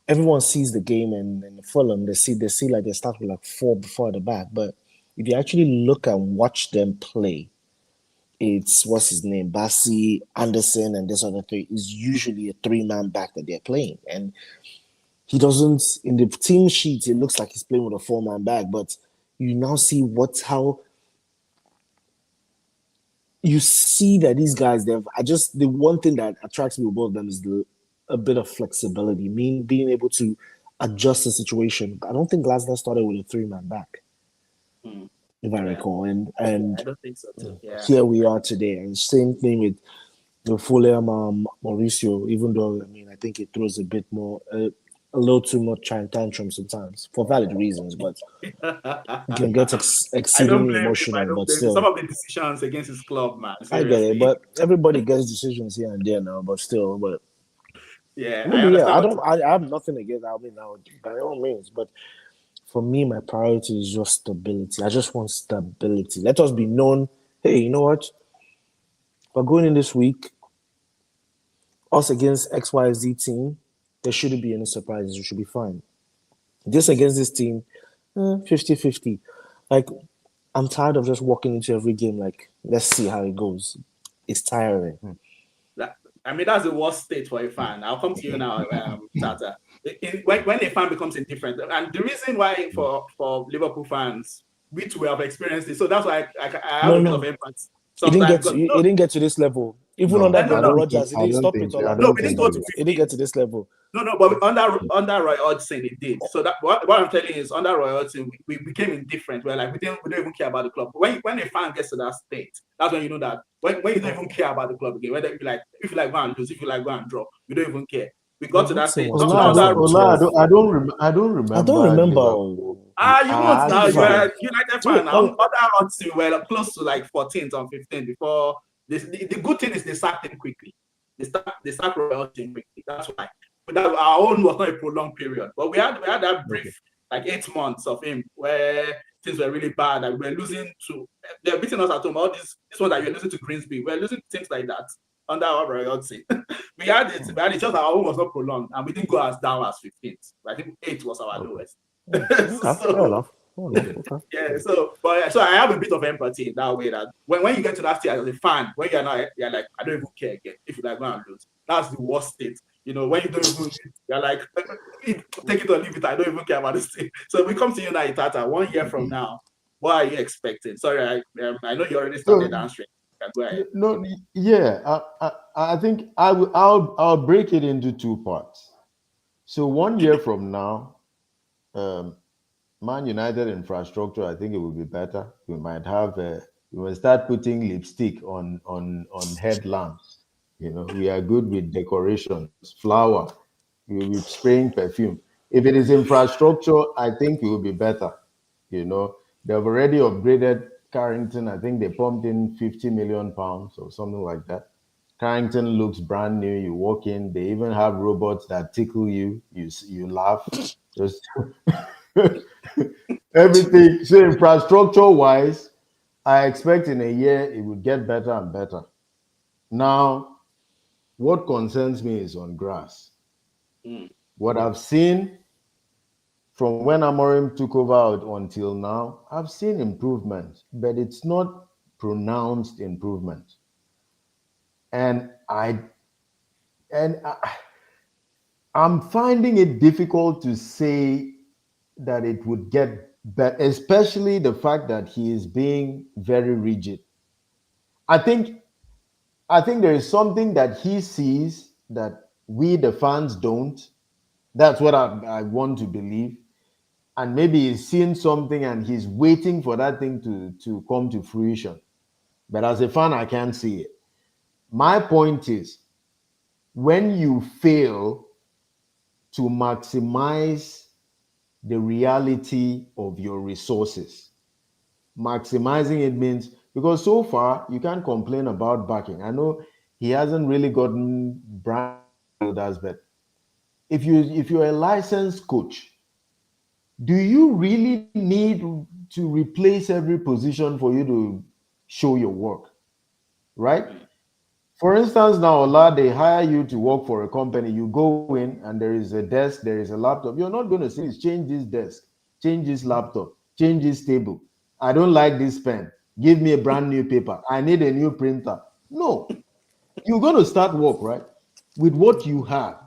everyone sees the game in Fulham. They see like they start with like four before the back. But if you actually look and watch them play, it's what's his name, Bassi, Anderson, and this other three is usually a 3-man back that they're playing. And he doesn't in the team sheet, it looks like he's playing with a 4-man back, but you now see how you see that these guys the one thing that attracts me with both of them is a bit of flexibility, mean being able to adjust the situation. I don't think Glasner started with a 3-man back, if I recall. And I don't think so too. Yeah. here we are today. And same thing with the Fulham Mauricio, even though I think it throws a bit more a little too much tantrum sometimes for valid reasons, but he can get I don't exceedingly blame him. I emotional. don't But blame him. Some still, of the decisions against his club, man. I get Seriously. it. But everybody gets decisions here and there now. But still, but Yeah, I maybe understand. I don't. I have nothing against Albion now by all means. But for me, my priority is just stability. I just want stability. Let us be known. Hey, you know what? We're going in this week. Us against XYZ team, there shouldn't be any surprises. We should be fine. This against this team, 50-50. Like, I'm tired of just walking into every game like, let's see how it goes. It's tiring. That's the worst state for a fan. I'll come to you now, Tata. When a fan becomes indifferent, and the reason why for Liverpool fans, we too have experienced it. So that's why I have a bit of empathy sometimes. It didn't get to this level. Even No, under no, Brendan no. Rodgers, it didn't stop it. I No, don't we didn't think go it to is. It didn't get to this level. No, but under Roy Hodgson, it did. So that what I'm telling you is under Roy Hodgson, we became indifferent. We're like we don't even care about the club. But when a fan gets to that state, that's when you know that when you don't even care about the club again, whether if you like go and lose, if you like go and draw, you don't even care. We got to that stage. Was Not that. I don't remember. I don't remember. Liverpool. You won't now. You are United fan. Oh. Other Hodgson were close to like 14th or 15th before. The good thing is they sacked him quickly. They start Roy Hodgson quickly. That's why. But our own was not a prolonged period. But we had that brief like 8 months of him where things were really bad. Like we were losing to they're beating us at home. All this one that you're losing to Greensby. We're losing things like that under our Roy Hodgson. we had it, just our own was not prolonged and we didn't go as down as 15th. I think 8 was our lowest. Fair enough. Okay. Yeah, so I have a bit of empathy in that way that when you get to that stage as a fan, when you're like, I don't even care again. If you like go and lose, that's the worst state. When you don't even, you're like, take it or leave it. I don't even care about this thing. So we come to you now, Tata, 1 year from now. What are you expecting? Sorry, I know you already started answering. Go ahead. No, yeah, I think I'll break it into 2 parts. So 1 year from now, Man United infrastructure, I think it will be better. We might have we will start putting lipstick on headlamps. We are good with decorations, flower. We will be spraying perfume. If it is infrastructure, I think it will be better. They've already upgraded Carrington. I think they pumped in £50 million or something like that. Carrington looks brand new. You walk in, they even have robots that tickle you. You laugh. Just everything. So infrastructure wise, I expect in a year it would get better and better. Now, what concerns me is on grass. What I've seen from when Amorim took over until now, I've seen improvement, but it's not pronounced improvement. And I'm finding it difficult to say that it would get better, especially the fact that he is being very rigid. I think there is something that he sees that we, the fans, don't. That's what I want to believe. And maybe he's seen something and he's waiting for that thing to come to fruition. But as a fan, I can't see it. My point is, when you fail to maximize the reality of your resources, maximizing it means, because so far you can't complain about backing. I know he hasn't really gotten brand builders, but if you're a licensed coach, do you really need to replace every position for you to show your work, right? For instance, now Ola, they hire you to work for a company. You go in and there is a desk, there is a laptop. You're not going to say, change this desk, change this laptop, change this table. I don't like this pen. Give me a brand new paper. I need a new printer. No, you're going to start work, right? With what you have.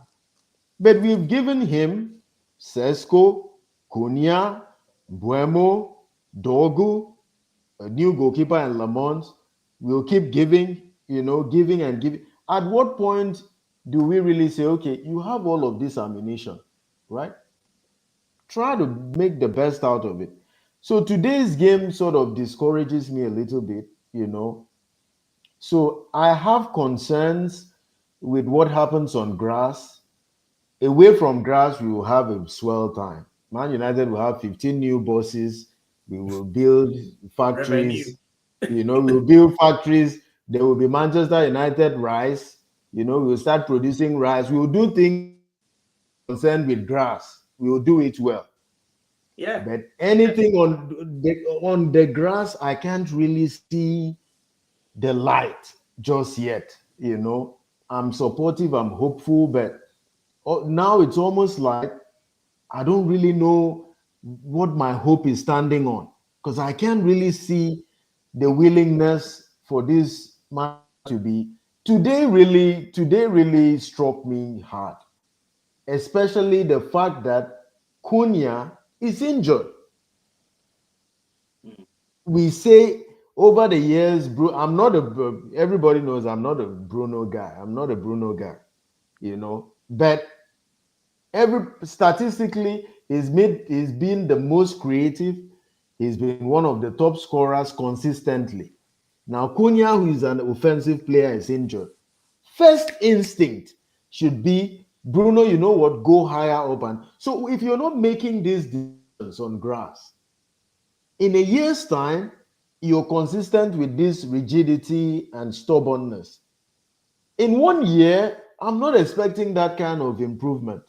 But we've given him Sesko, Cunha, Buemo, Dogu, a new goalkeeper, and Lamont. We'll keep giving, giving and giving. At what point do we really say, okay, you have all of this ammunition, right? Try to make the best out of it. So today's game sort of discourages me a little bit. So I have concerns with what happens on grass. Away from grass, we will have a swell time. Man United will have 15 new bosses. We will build Revenue. factories. We will build factories. There will be Manchester United rice. We will start producing rice. We will do things concerned with grass. We will do it well. Yeah. But anything on the grass, I can't really see the light just yet. I'm supportive. I'm hopeful, but now it's almost like I don't really know what my hope is standing on, because I can't really see the willingness for this man to be. Today really struck me hard, especially the fact that Cunha is injured. We say over the years, I'm not everybody knows I'm not a Bruno guy. I'm not a Bruno guy, but statistically, he's been the most creative. He's been one of the top scorers consistently. Now, Cunha, who is an offensive player, is injured. First instinct should be, Bruno, you know what, go higher up. And so if you're not making these decisions on grass, in a year's time, you're consistent with this rigidity and stubbornness. In 1 year, I'm not expecting that kind of improvement.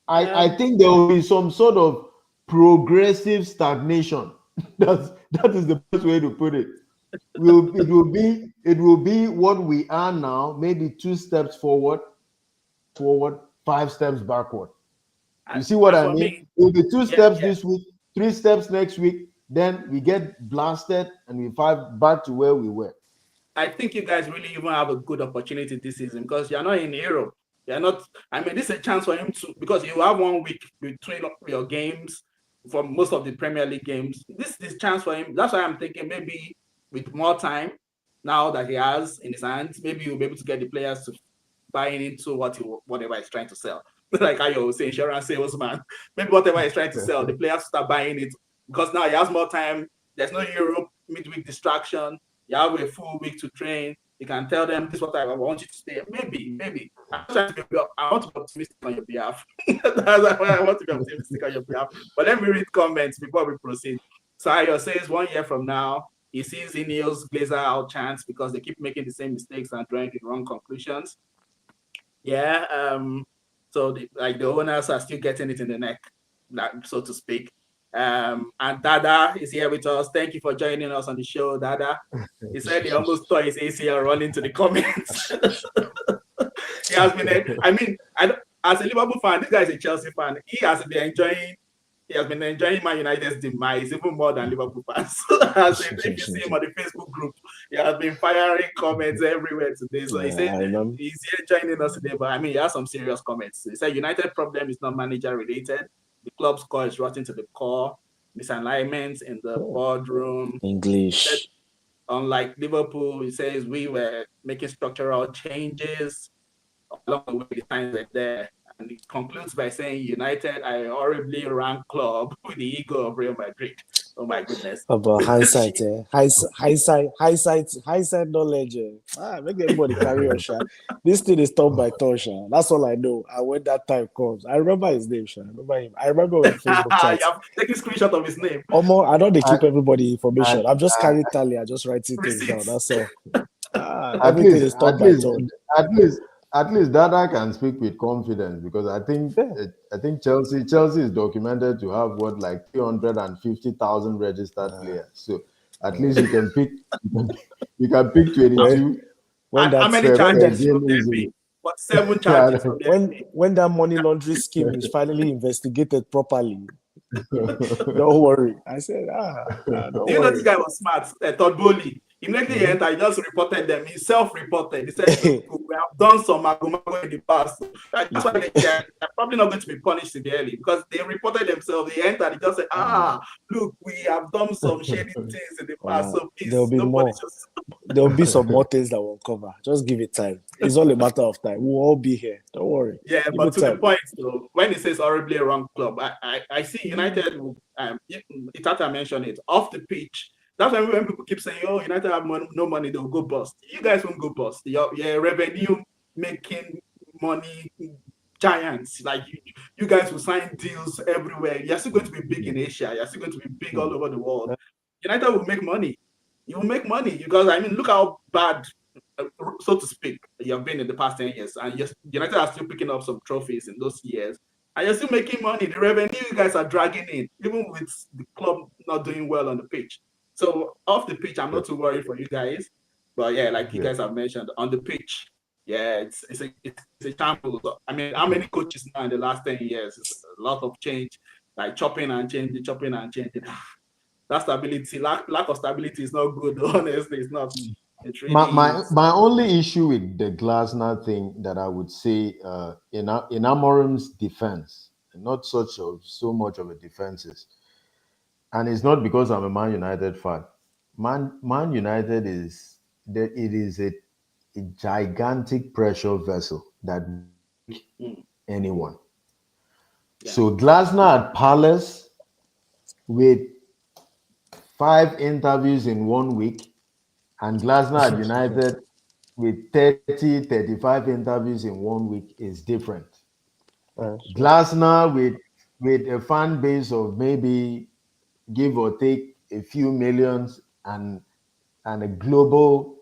I think there will be some sort of progressive stagnation. That is the best way to put it. It will be what we are now, maybe 2 steps forward, 5 steps backward. You see what I mean? Me, It will be 2 steps this week, 3 steps next week, then we get blasted and we fight back to where we were. I think you guys really even have a good opportunity this season because you're not in Europe. You're not. I mean, this is a chance for him to, because you have 1 week between your games for most of the Premier League games. This is a chance for him. That's why I'm thinking maybe with more time now that he has in his hands, maybe he'll be able to get the players to buy into whatever he's trying to sell. Like how you say, insurance salesman. Maybe whatever he's trying to sell, the players start buying it because now he has more time. There's no Europe midweek distraction. You have a full week to train. You can tell them, this is what I want you to stay. Maybe. I want to be optimistic on your behalf. That's why I want to be optimistic on your behalf. But let me read comments before we proceed. So Ayo says 1 year from now, he sees Ineos Glazer out chance because they keep making the same mistakes and drawing the wrong conclusions. Yeah. So the owners are still getting it in the neck, so to speak. And Dada is here with us. Thank you for joining us on the show, Dada. He said he almost tore his ACL running to the comments. He has been, as a Liverpool fan, this guy is a Chelsea fan. He has been enjoying Man United's demise even more than Liverpool fans. If you see him on the Facebook group, he has been firing comments everywhere today. So he said he's here joining us today, but he has some serious comments. He said United problem is not manager related. The club's core is rotten to the core. Misalignments in the boardroom. English. Unlike Liverpool, he says we were making structural changes along the way. The signs were there. And he concludes by saying United are a horribly ranked club with the ego of Real Madrid. Oh my goodness. About hindsight, hindsight knowledge. Make everybody carry on, Sha. This thing is taught by Tom, Sha. That's all I know. And when that time comes, I remember his name, Sha. I remember him. I remember when Facebook You chat. have taken screenshot of his name. Omo, I don't they I, keep everybody information. I'm just I, carrying tally. I just writing things down. Receipts. That's all. at Everything least, is taught by Tom. at least that I can speak with confidence because Yeah. I think Chelsea is documented to have what like 350,000 registered players. So at least you can pick you can pick When 22 when How that many when per charges that from game the easily. FA? What 7 Yeah, charges from the FA? when that money laundering scheme is finally investigated properly, don't worry. I said, don't Do you know this worry. guy was smart? Todd Bowley. Immediately he Mhm. entered, he just reported them. He self-reported. He said, "Look, we have done some magomago in the past." So that's why they're probably not going to be punished severely because they reported themselves. They entered, he just said, look, we have done some shady things in the past. So There'll please, be don't punish more. us. There'll be some more things that will cover. Just give it time. It's all a matter of time. We'll all be here. Don't worry. Yeah, Give but it to the time. point, though, when he says horribly wrong club, I see United, Itata mentioned it, off the pitch. That's when people keep saying, oh, United have no money, they'll go bust. You guys won't go bust. Your revenue making money giants. Like you guys will sign deals everywhere. You're still going to be big in Asia. You're still going to be big all over the world. United will make money. You will make money because, I mean, look how bad, so to speak, you have been in the past 10 years. And yes, United are still picking up some trophies in those years. And you're still making money. The revenue you guys are dragging in, even with the club not doing well on the pitch. So off the pitch, I'm not too worried for you guys. But yeah, like you guys have mentioned, on the pitch, yeah, it's a shambles. I mean, how many coaches now in the last 10 years? It's a lot of change, like chopping and changing. That stability, lack of stability is not good. Honestly, it's not. It really is. My only issue with the Glasner thing that I would say in Amorim's defense, not so much of a defense is, and it's not because I'm a Man United fan. Man United is that it is a gigantic pressure vessel that anyone. Yeah. So Glasner at Palace with 5 interviews in 1 week, and Glasner at United with 30, 35 interviews in 1 week is different. Glasner with a fan base of maybe give or take a few millions and a global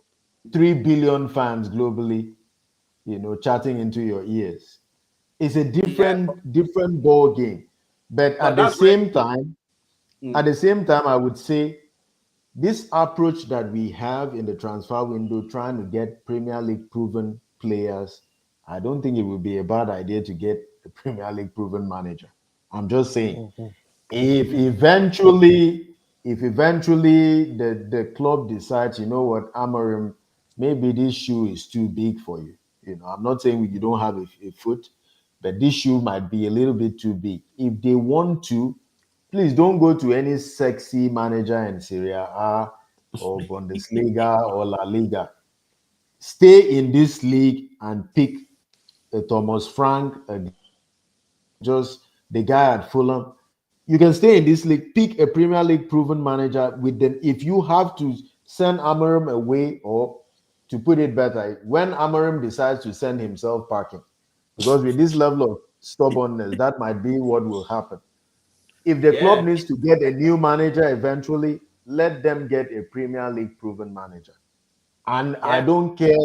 3 billion fans globally, chatting into your ears. It's a different ball game. But at the same time, I would say this approach that we have in the transfer window, trying to get Premier League proven players, I don't think it would be a bad idea to get a Premier League proven manager. I'm just saying, if eventually the club decides, you know what, Amorim, maybe this shoe is too big for you. I'm not saying you don't have a foot, but this shoe might be a little bit too big. If they want to, please don't go to any sexy manager in Serie A or Bundesliga or La Liga. Stay in this league and pick a Thomas Frank, just the guy at Fulham. You can stay in this league, pick a Premier League proven manager with them. If you have to send Amorim away, or to put it better, when Amorim decides to send himself packing, because with this level of stubbornness, that might be what will happen. If the club needs to get a new manager eventually, let them get a Premier League proven manager. And I don't care,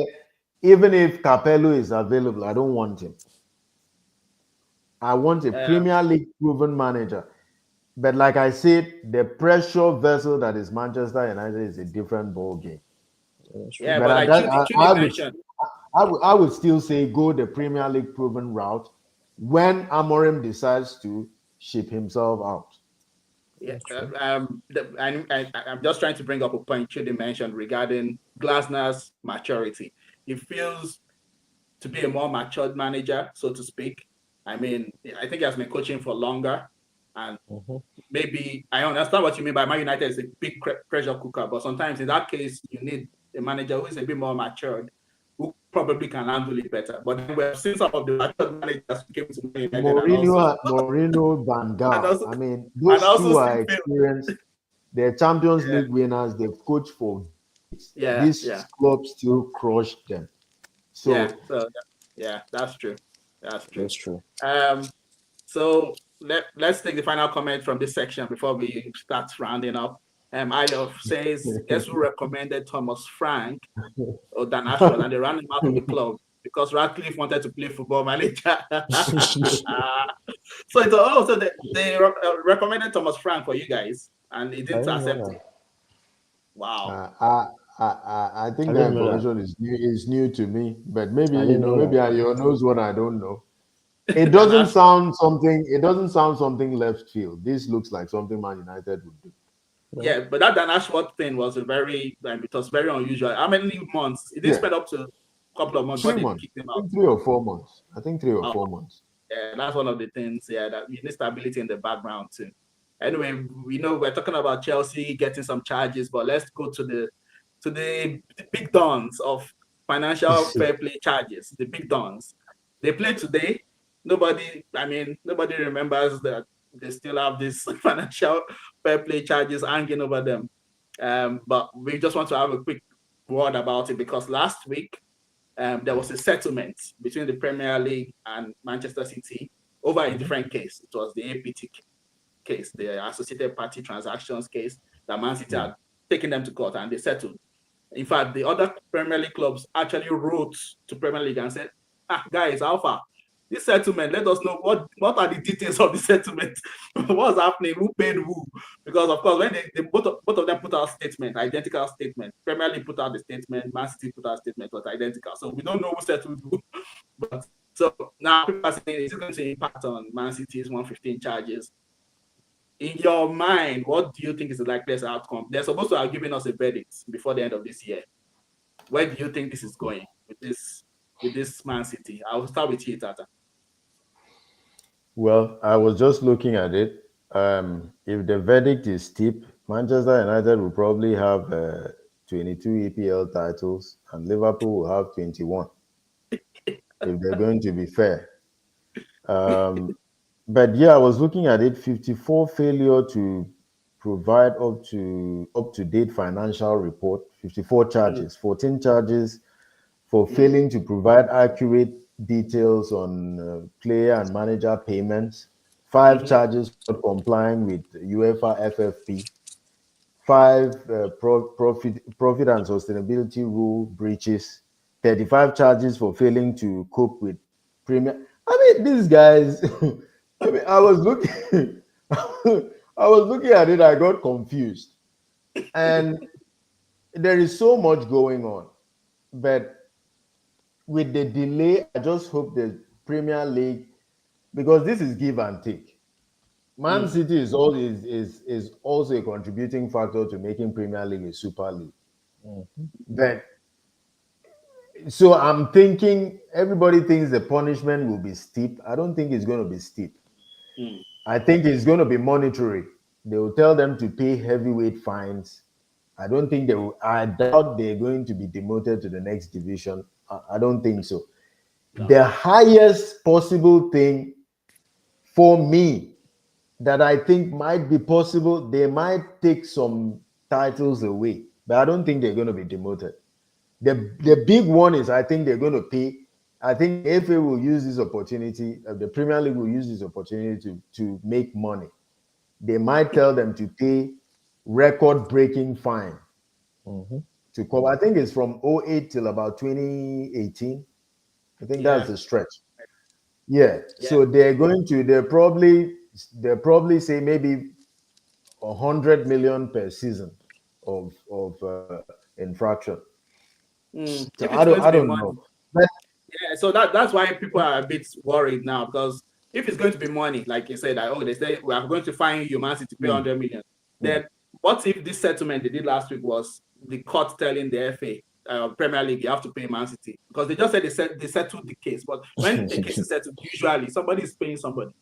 even if Capello is available, I don't want him. I want a Premier League proven manager. But like I said, the pressure vessel that is Manchester United is a different ball game. Yeah, but like Chudi mentioned, I would still say go the Premier League proven route when Amorim decides to ship himself out. Yeah, I'm just trying to bring up a point Chudi mentioned regarding Glasner's maturity. He feels to be a more matured manager, so to speak. I mean, I think he has been coaching for longer, and maybe I understand what you mean by Man United is a big pressure cooker, but sometimes in that case, you need a manager who is a bit more matured, who probably can handle it better. But then we have seen some of the matured managers who came to Man United Mourinho, Van Gaal. I mean, those two are experienced. They're Champions Yeah. League winners. They've coached for Yeah. this club still crushed them. Yeah. So So yeah, that's true. That's true. That's true. So let's take the final comment from this section before we start rounding up. Ayof says, guess who recommended Thomas Frank or Dan Ashworth, and they ran him out of the club because Radcliffe wanted to play football manager. So they recommended Thomas Frank for you guys, and he I didn't didn't know accept that. it. Wow. I I think that didn't know that. information is new to me, but maybe I didn't know maybe that. Ayo knows what I don't know. It Dan doesn't Ashworth, sound something. It doesn't sound something left field. This looks like something Man United would do. yeah, but that Dan Ashworth thing was it was very unusual. How many months? It didn't Yeah, spend up to a couple of months before 3 months. they kicked him I out. think 3 or 4 months. I think 3 or 4 months. Yeah, that's one of the things. Yeah, that you need stability in the background too. Anyway, we know we're talking about Chelsea getting some charges, but let's go to the big dons of financial fair play charges. The big dons. They played today. Nobody remembers that they still have this financial fair play charges hanging over them. But we just want to have a quick word about it because last week there was a settlement between the Premier League and Manchester City over a different case. It was the APT case, the Associated Party Transactions case that Man City had taken them to court and they settled. In fact, the other Premier League clubs actually wrote to Premier League and said, guys, Alpha, this settlement, let us know what are the details of the settlement. What's happening? Who paid who? Because, of course, when they both of them put out statement, identical statement. Premier League put out the statement, Man City put out statement, was identical. So we don't know who settled who. But so now people are saying it's going to impact on Man City's 115 charges. In your mind, what do you think is the likeliest outcome? They're supposed to have given us a verdict before the end of this year. Where do you think this is going with this Man City? I will start with you, Tata. Well, I was just looking at it. If the verdict is steep, Manchester United will probably have 22 EPL titles, and Liverpool will have 21. If they're going to be fair. But yeah, I was looking at it. 54 failure to provide up to date financial report. 54 charges. 14 charges for failing to provide accurate details on player and manager payments. 5 charges for complying with UEFA FFP. 5 profit and sustainability rule breaches. 35 charges for failing to cope with premier. I mean, these guys. I mean, I was looking. I was looking at it. I got confused, and there is so much going on. But with the delay, I just hope the Premier League, because this is give and take. Man City is also a contributing factor to making Premier League a Super League. But so I'm thinking everybody thinks the punishment will be steep. I don't think it's going to be steep. I think it's going to be monetary. They will tell them to pay heavyweight fines. I don't think they will. I doubt they're going to be demoted to the next division. I don't think so. No. The highest possible thing for me that I think might be possible, they might take some titles away, but I don't think they're going to be demoted. The big one is I think they're going to pay. I think FA will use this opportunity, the Premier League will use this opportunity to make money. They might tell them to pay record-breaking fine to cover. I think it's from 2008 till about 2018. I think that's the stretch. Yeah. So they'll probably say maybe 100 million per season of infraction. So I don't know. But, yeah, so that's why people are a bit worried now, because if it's going to be money, like you said, they say we are going to fine you, Man City, pay 100 million. Then what if this settlement they did last week was the court telling the FA, Premier League, you have to pay Man City? Because they just said they settled the case. But when the case is settled, usually somebody is paying somebody.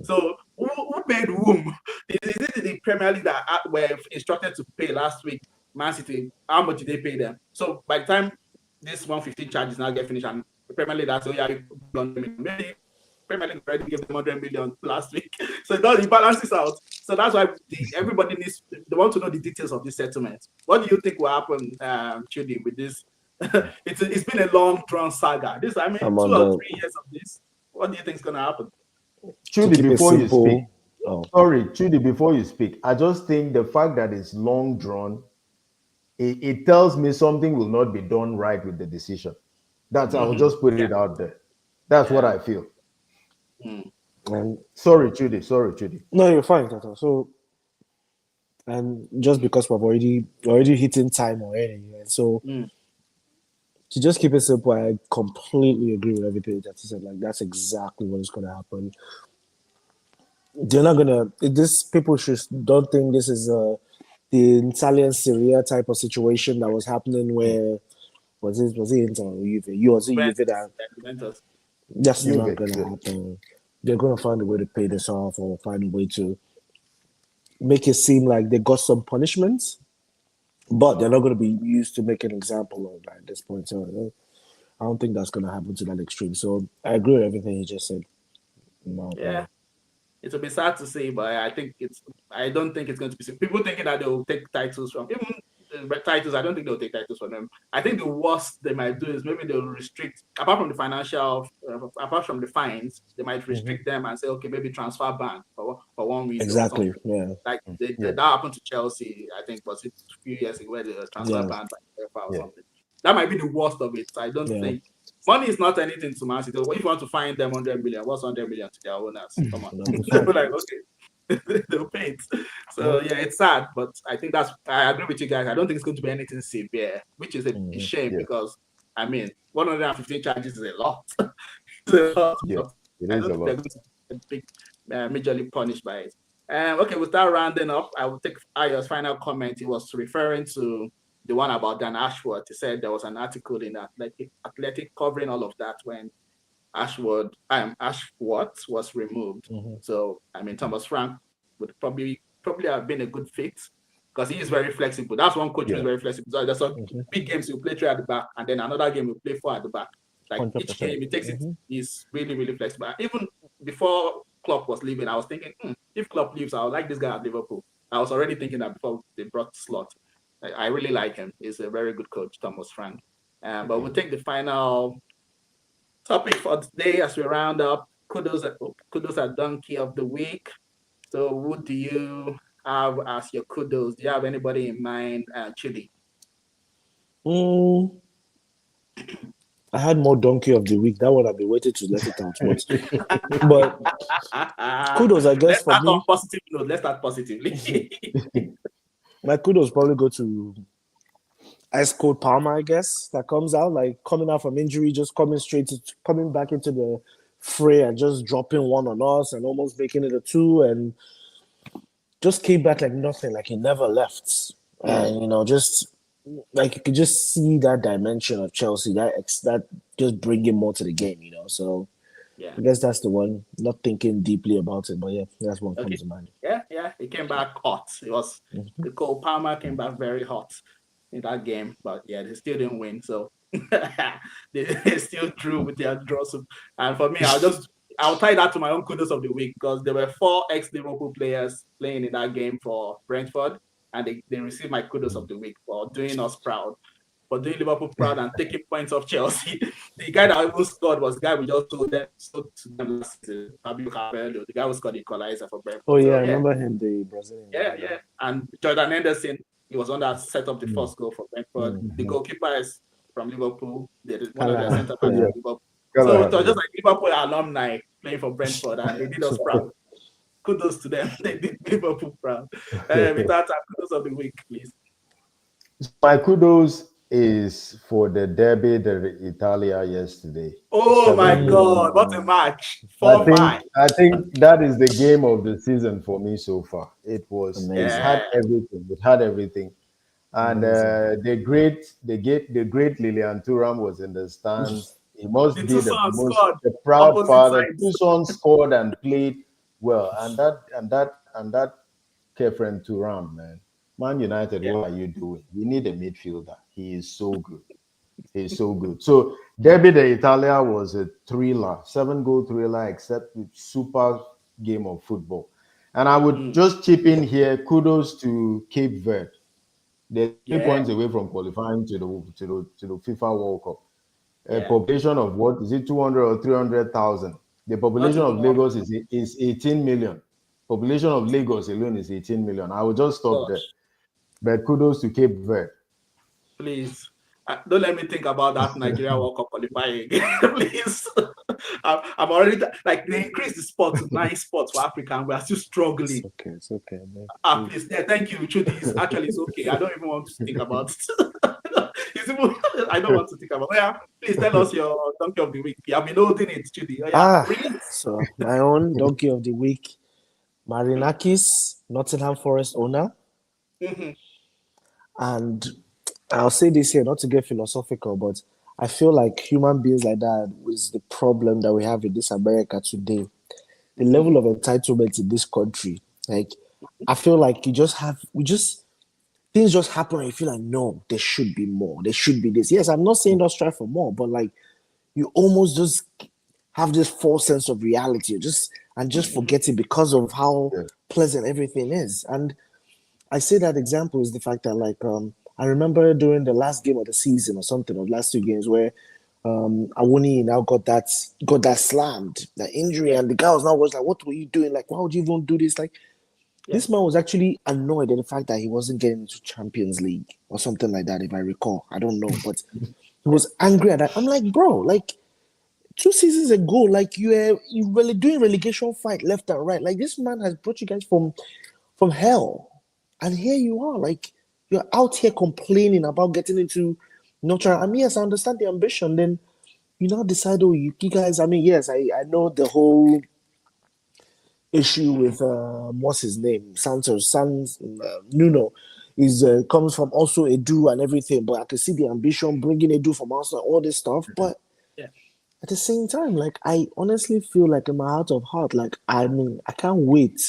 So who paid whom? Is it the Premier League that were instructed to pay last week, Man City? How much did they pay them? So by the time this 115 charges now get finished and the Premier League that's maybe Premier League already gave them 100 million last week. So it balances out. So that's why everybody needs. They want to know the details of this settlement. What do you think will happen, Chudi, with this? It's been a long drawn saga. This, I mean, I'm 2 on or the 3 years of this. What do you think is going to happen? to Trudy, keep it before you speak, simple. Oh, sorry, Trudy, before you speak, I just think the fact that it's long drawn, it tells me something will not be done right with the decision. I'll just put Yeah, it out there. That's what yeah. I feel. Mm. and Sorry, Trudy. Sorry, Trudy. no, you're fine, Tata. So, and just because we've already hitting time already, right? So Mm. to just keep it simple, I completely agree with everything that you said. Like that's exactly what is going to happen. They're not gonna. This people should don't think this is the Italian Syria type of situation that was happening where was it Inter or Juve? You was it Juve Juventus, that yeah, Juventus. that's not Juve. gonna Yeah. happen. They're gonna find a way to pay this off or find a way to make it seem like they got some punishments, but they're not gonna be used to make an example of that at this point. So I don't think that's gonna happen to that extreme. So I agree with everything you just said. In my Yeah, opinion. it will be sad to say, but I don't think it's going to be. People thinking that they will take titles from even titles. I don't think they'll take titles from them. I think the worst they might do is maybe they'll restrict, apart from the financial, apart from the fines, they might restrict them and say, okay, maybe transfer ban for 1 week or Exactly. something. Yeah. Like Yeah. that happened to Chelsea, I think, was it a few years ago where they were transfer Yeah. banned by UEFA or Yeah. something. That might be the worst of it. I don't Yeah. think money is not anything to Man City. If you want to find them 100 million, what's 100 million to their owners? Come on. That'll be They'll fine. be like, okay, they'll pay it. So yeah, it's sad, but I think I agree with you guys. I don't think it's going to be anything severe, which is a shame Yeah. because I mean 115 charges is a lot. It's a lot, Yeah. but It I is don't a think they're lot. going to be big, majorly punished by it. Okay, we'll start rounding up. I will take Ayo's final comment. He was referring to the one about Dan Ashworth. He said there was an article in Athletic covering all of that when Ashworth was removed. So I mean Thomas Frank would probably have been a good fit because he is very flexible. That's one coach who is Yeah. very flexible. So there's some big games you play 3 at the back, and then another game you play 4 at the back. Like each 100%. game, he takes it. He's really, really flexible. Even before Klopp was leaving, I was thinking, if Klopp leaves, I would like this guy at Liverpool. I was already thinking that before they brought Slot. I really like him. He's a very good coach, Thomas Frank. But we'll take the final topic for today as we round up. Kudos at Donkey of the Week. So who do you have as your kudos? Do you have anybody in mind, Chidi? I had more donkey of the week. That one I've been waiting to let it out. But kudos, I guess, Let's for start me. on positive note. Let's start positively. My kudos probably go to Ice Cold Palmer, I guess, that comes out, like coming out from injury, just coming back into the fray and just dropping one on us and almost making it a 2 and just came back like nothing, like he never left. And, just like you could just see that dimension of Chelsea, that just bringing more to the game, So Yeah. I guess that's the one, not thinking deeply about it, but yeah, that's one comes to mind. Yeah. He came back hot. It was the Cole Palmer came back very hot in that game, but yeah, they still didn't win. So they still drew with their draws. And for me, I'll tie that to my own kudos of the week because there were 4 ex-Liverpool players playing in that game for Brentford, and they received my kudos of the week for doing us proud, for doing Liverpool proud and taking points off Chelsea. The guy that even scored was the guy we just sold to them last season, Fabio Capello, the guy who scored the equalizer for Brentford. Oh, yeah, I remember him, the Brazilian. Yeah. And Jordan Henderson, he was on that set up the first goal for Brentford. The goalkeeper is from Liverpool. One of their centre backs from Liverpool. So it was just like Liverpool alumni playing for Brentford, and they did us proud. Kudos to them. They did Liverpool proud. With that, kudos of the week, please. My kudos is for the Derby d'Italia yesterday. Oh my God, what a match! 4-5. I think that is the game of the season for me so far. It had everything. It had everything. And the great Lilian Thuram was in the stands. He must be the proud father. 2 sons scored and played well. And that Kefren Thuram, man. Man United, what are you doing? We need a midfielder. He is so good. He's so good. So Derby d'Italia was a thriller, 7-goal thriller, except with super game of football. And I would just chip in here. Kudos to Cape Verde. They're 3 points away from qualifying to the FIFA World Cup. A population of what is it, 200 or 300,000? The population of Lagos is 18 million. Population of Lagos alone is 18 million. I will just stop there. But kudos to Cape Verde. Please, don't let me think about that Nigeria World Cup qualifying again, please. I'm already like they increased the sport to 9 spots for Africa, and we are still struggling. It's okay. Please, thank you, Chudi. It's okay. I don't even want to think about it. I don't want to think about it. Yeah, please tell us your donkey of the week. You have been holding it, Chudi. So my own donkey of the week, Marinakis, Nottingham Forest owner. Mm-hmm. And I'll say this here, not to get philosophical, but I feel like human beings like that is the problem that we have in this America today. The level of entitlement in this country, like I feel like things just happen and you feel like, no, there should be more. There should be this. Yes, I'm not saying don't strive for more, but like you almost just have this false sense of reality, just forget it because of how pleasant everything is. And I say that example is the fact that like I remember during the last game of the season or something, or last 2 games where Awuni now got that slammed, that injury, and the guy was now like, what were you doing? Like, why would you even do this? Like, this man was actually annoyed at the fact that he wasn't getting into Champions League or something like that, if I recall. I don't know, but he was angry at that. I'm like, bro, like 2 seasons ago, like you were doing relegation fight left and right. Like this man has brought you guys from hell, and here you are, like you're out here complaining about getting into trying. I mean, yes, I understand the ambition. Then you now decide, oh, you guys. I mean, yes, I know the whole issue with what's his name, Nuno is comes from also Edu and everything, but I can see the ambition bringing Edu from Arsenal, all this stuff. But at the same time, like I honestly feel like in my heart of heart, like I mean, I can't wait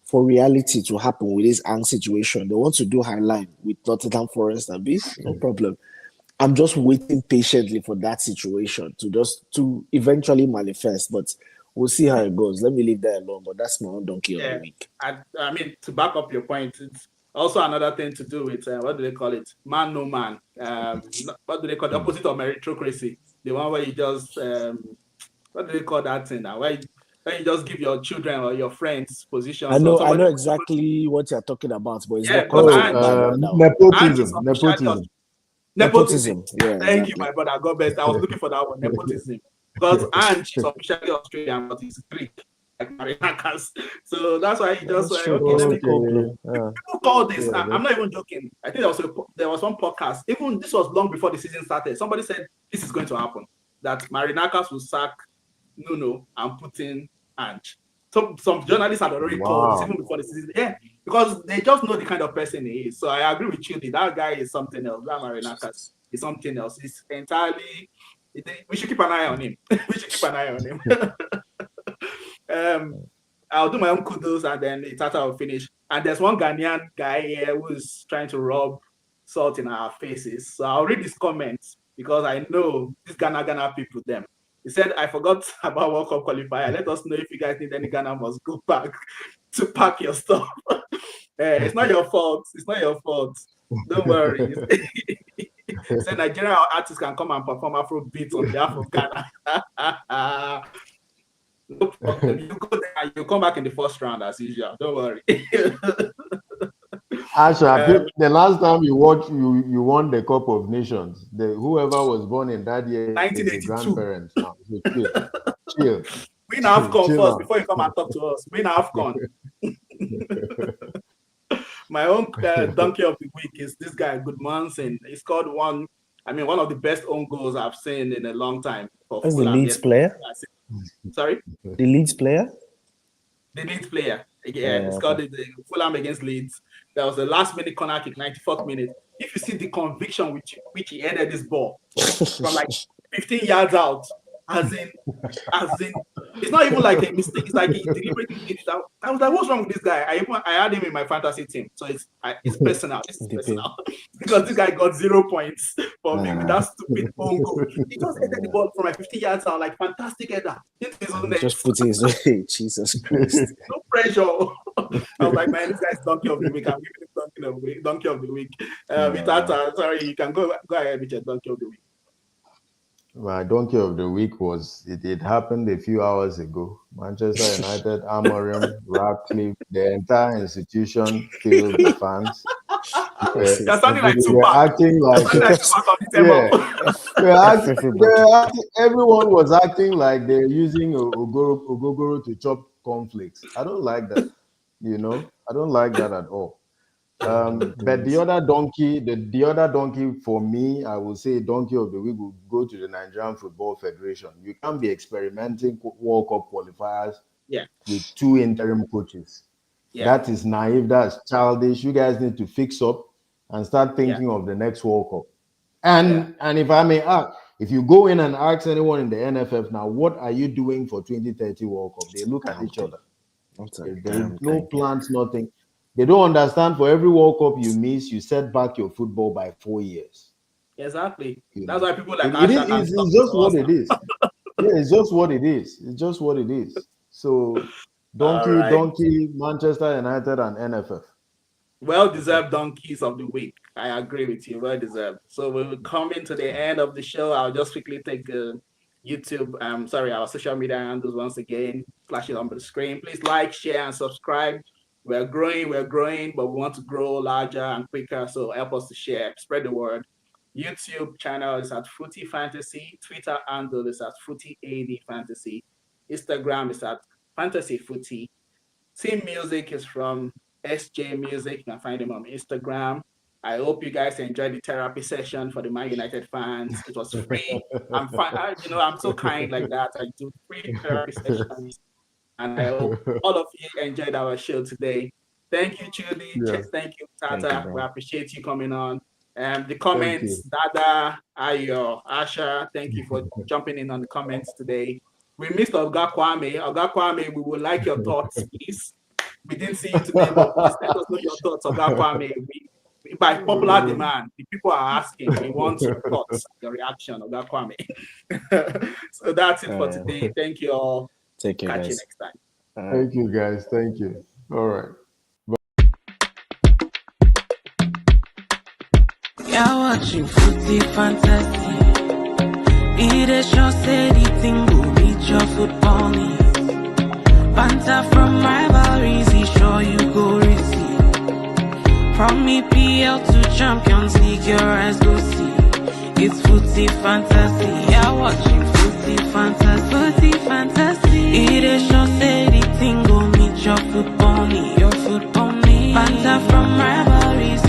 for reality to happen with this Ang situation. They want to do Highline with Nottingham Forest and Beast, no problem. I'm just waiting patiently for that situation to eventually manifest, but we'll see how it goes. Let me leave that alone, but that's my own donkey of the week. I mean, to back up your point, it's also another thing to do with, what do they call it? Man, no man. What do they call the opposite of meritocracy? The one where you just, what do they call that thing now? Where you just give your children or your friends positions. I know exactly what you're talking about, but it's not nepotism. Yeah, thank you, my brother. God bless. I was looking for that one, nepotism. Because Ange is officially Australian, but he's Greek, like Marinakas. So that's why he just people call this. I'm not even joking. I think there was one podcast. Even this was long before the season started. Somebody said this is going to happen. That Marinakas will sack Nuno and put in Ange. Some journalists had already called this even before the season. Yeah, because they just know the kind of person he is. So I agree with you. That guy is something else. That Marinakas is something else. It's entirely. We should keep an eye on him. I'll do my own kudos and then Itata will finish. And there's one Ghanaian guy here who's trying to rub salt in our faces. So I'll read his comments because I know these Ghana people, them. He said, I forgot about World Cup qualifier. Let us know if you guys need any Ghana must go back to pack your stuff. It's not your fault. Don't worry. He said Nigerian artists can come and perform Afro beats on behalf of Ghana. No problem. You go there and you come back in the first round as usual. Don't worry. Asha, the last time you won the Cup of Nations, whoever was born in that year, 1982. Grandparents now. So chill. Win AFCON first before you come and talk to us. Win AFCON. My own donkey of the week is this guy, Goodmanson. He scored one of the best own goals I've seen in a long time. That's the Leeds player? Sorry? The Leeds player? The Leeds player. Yeah, he scored the Fulham against Leeds. That was the last minute corner kick, 94th minute. If you see the conviction which he headed this ball from like 15 yards out, as in, it's not even like a mistake. It's like he deliberately did it out. I was like, what's wrong with this guy? I had him in my fantasy team, so it's personal. It's personal because this guy got 0 points for me with that stupid own goal. He just headed the ball from like 50 yards out, like fantastic header. Just put it his way. Jesus Christ. No pressure. I was like, man, this guy's donkey of the week. I'm giving him donkey of the week. Sorry, you can go ahead with your donkey of the week. My donkey of the week was it happened a few hours ago. Manchester United, Amorim, Radcliffe, the entire institution failed the fans. You're sounding like They were Tupac. acting like everyone was acting like they're using Ogogoro to chop cornflakes. I don't like that. I don't like that at all. But the other donkey for me, I will say donkey of the week will go to the Nigerian Football Federation. You can't be experimenting World Cup qualifiers with 2 interim coaches. Yeah. That is naive. That's childish. You guys need to fix up and start thinking of the next World Cup. And if I may ask, if you go in and ask anyone in the NFF now, what are you doing for 2030 World Cup? They look at each other. There is no plans, nothing. They don't understand. For every World Cup you miss, you set back your football by 4 years. Exactly. That's why people like it's just what it is. It's just what it is. It's just what it is. So, donkey, Manchester United and NFF. Well-deserved donkeys of the week. I agree with you. Well-deserved. So we're coming to the end of the show. I'll just quickly take YouTube. Our social media handles once again. Flash it on the screen. Please like, share, and subscribe. We're growing, but we want to grow larger and quicker. So help us to share, spread the word. YouTube channel is at Footy Fantasy. Twitter handle is at Footy AD Fantasy. Instagram is at Fantasy Footy. Team music is from SJ Music. You can find him on Instagram. I hope you guys enjoyed the therapy session for the Man United fans. It was free. I'm so kind like that. I do free therapy sessions. And I hope all of you enjoyed our show today. Thank you, Judy. Yes. Thank you, Tata. We appreciate you coming on. The comments, Dada, Ayo, Asha, thank you for jumping in on the comments today. We missed Oga Kwame. Oga Kwame, we would like your thoughts, please. We didn't see you today, but please let us know your thoughts, Oga Kwame. By popular demand, the people are asking. We want your thoughts, your reaction, Oga Kwame. So that's it for today. Thank you all. Take care, Catch guys. you next time. Thank you, guys. Thank you. All right. You're watching Footy Fantasy. It is your steady thing will reach your football needs. Banter from rivalries, he sure you go receive. From EPL to Champions League, your eyes go see. It's Footy Fantasy. You're watching Footy Fantasy. Footy Fantasy. It is your steady thing will meet your football need. Your football need. Banter from rivalries.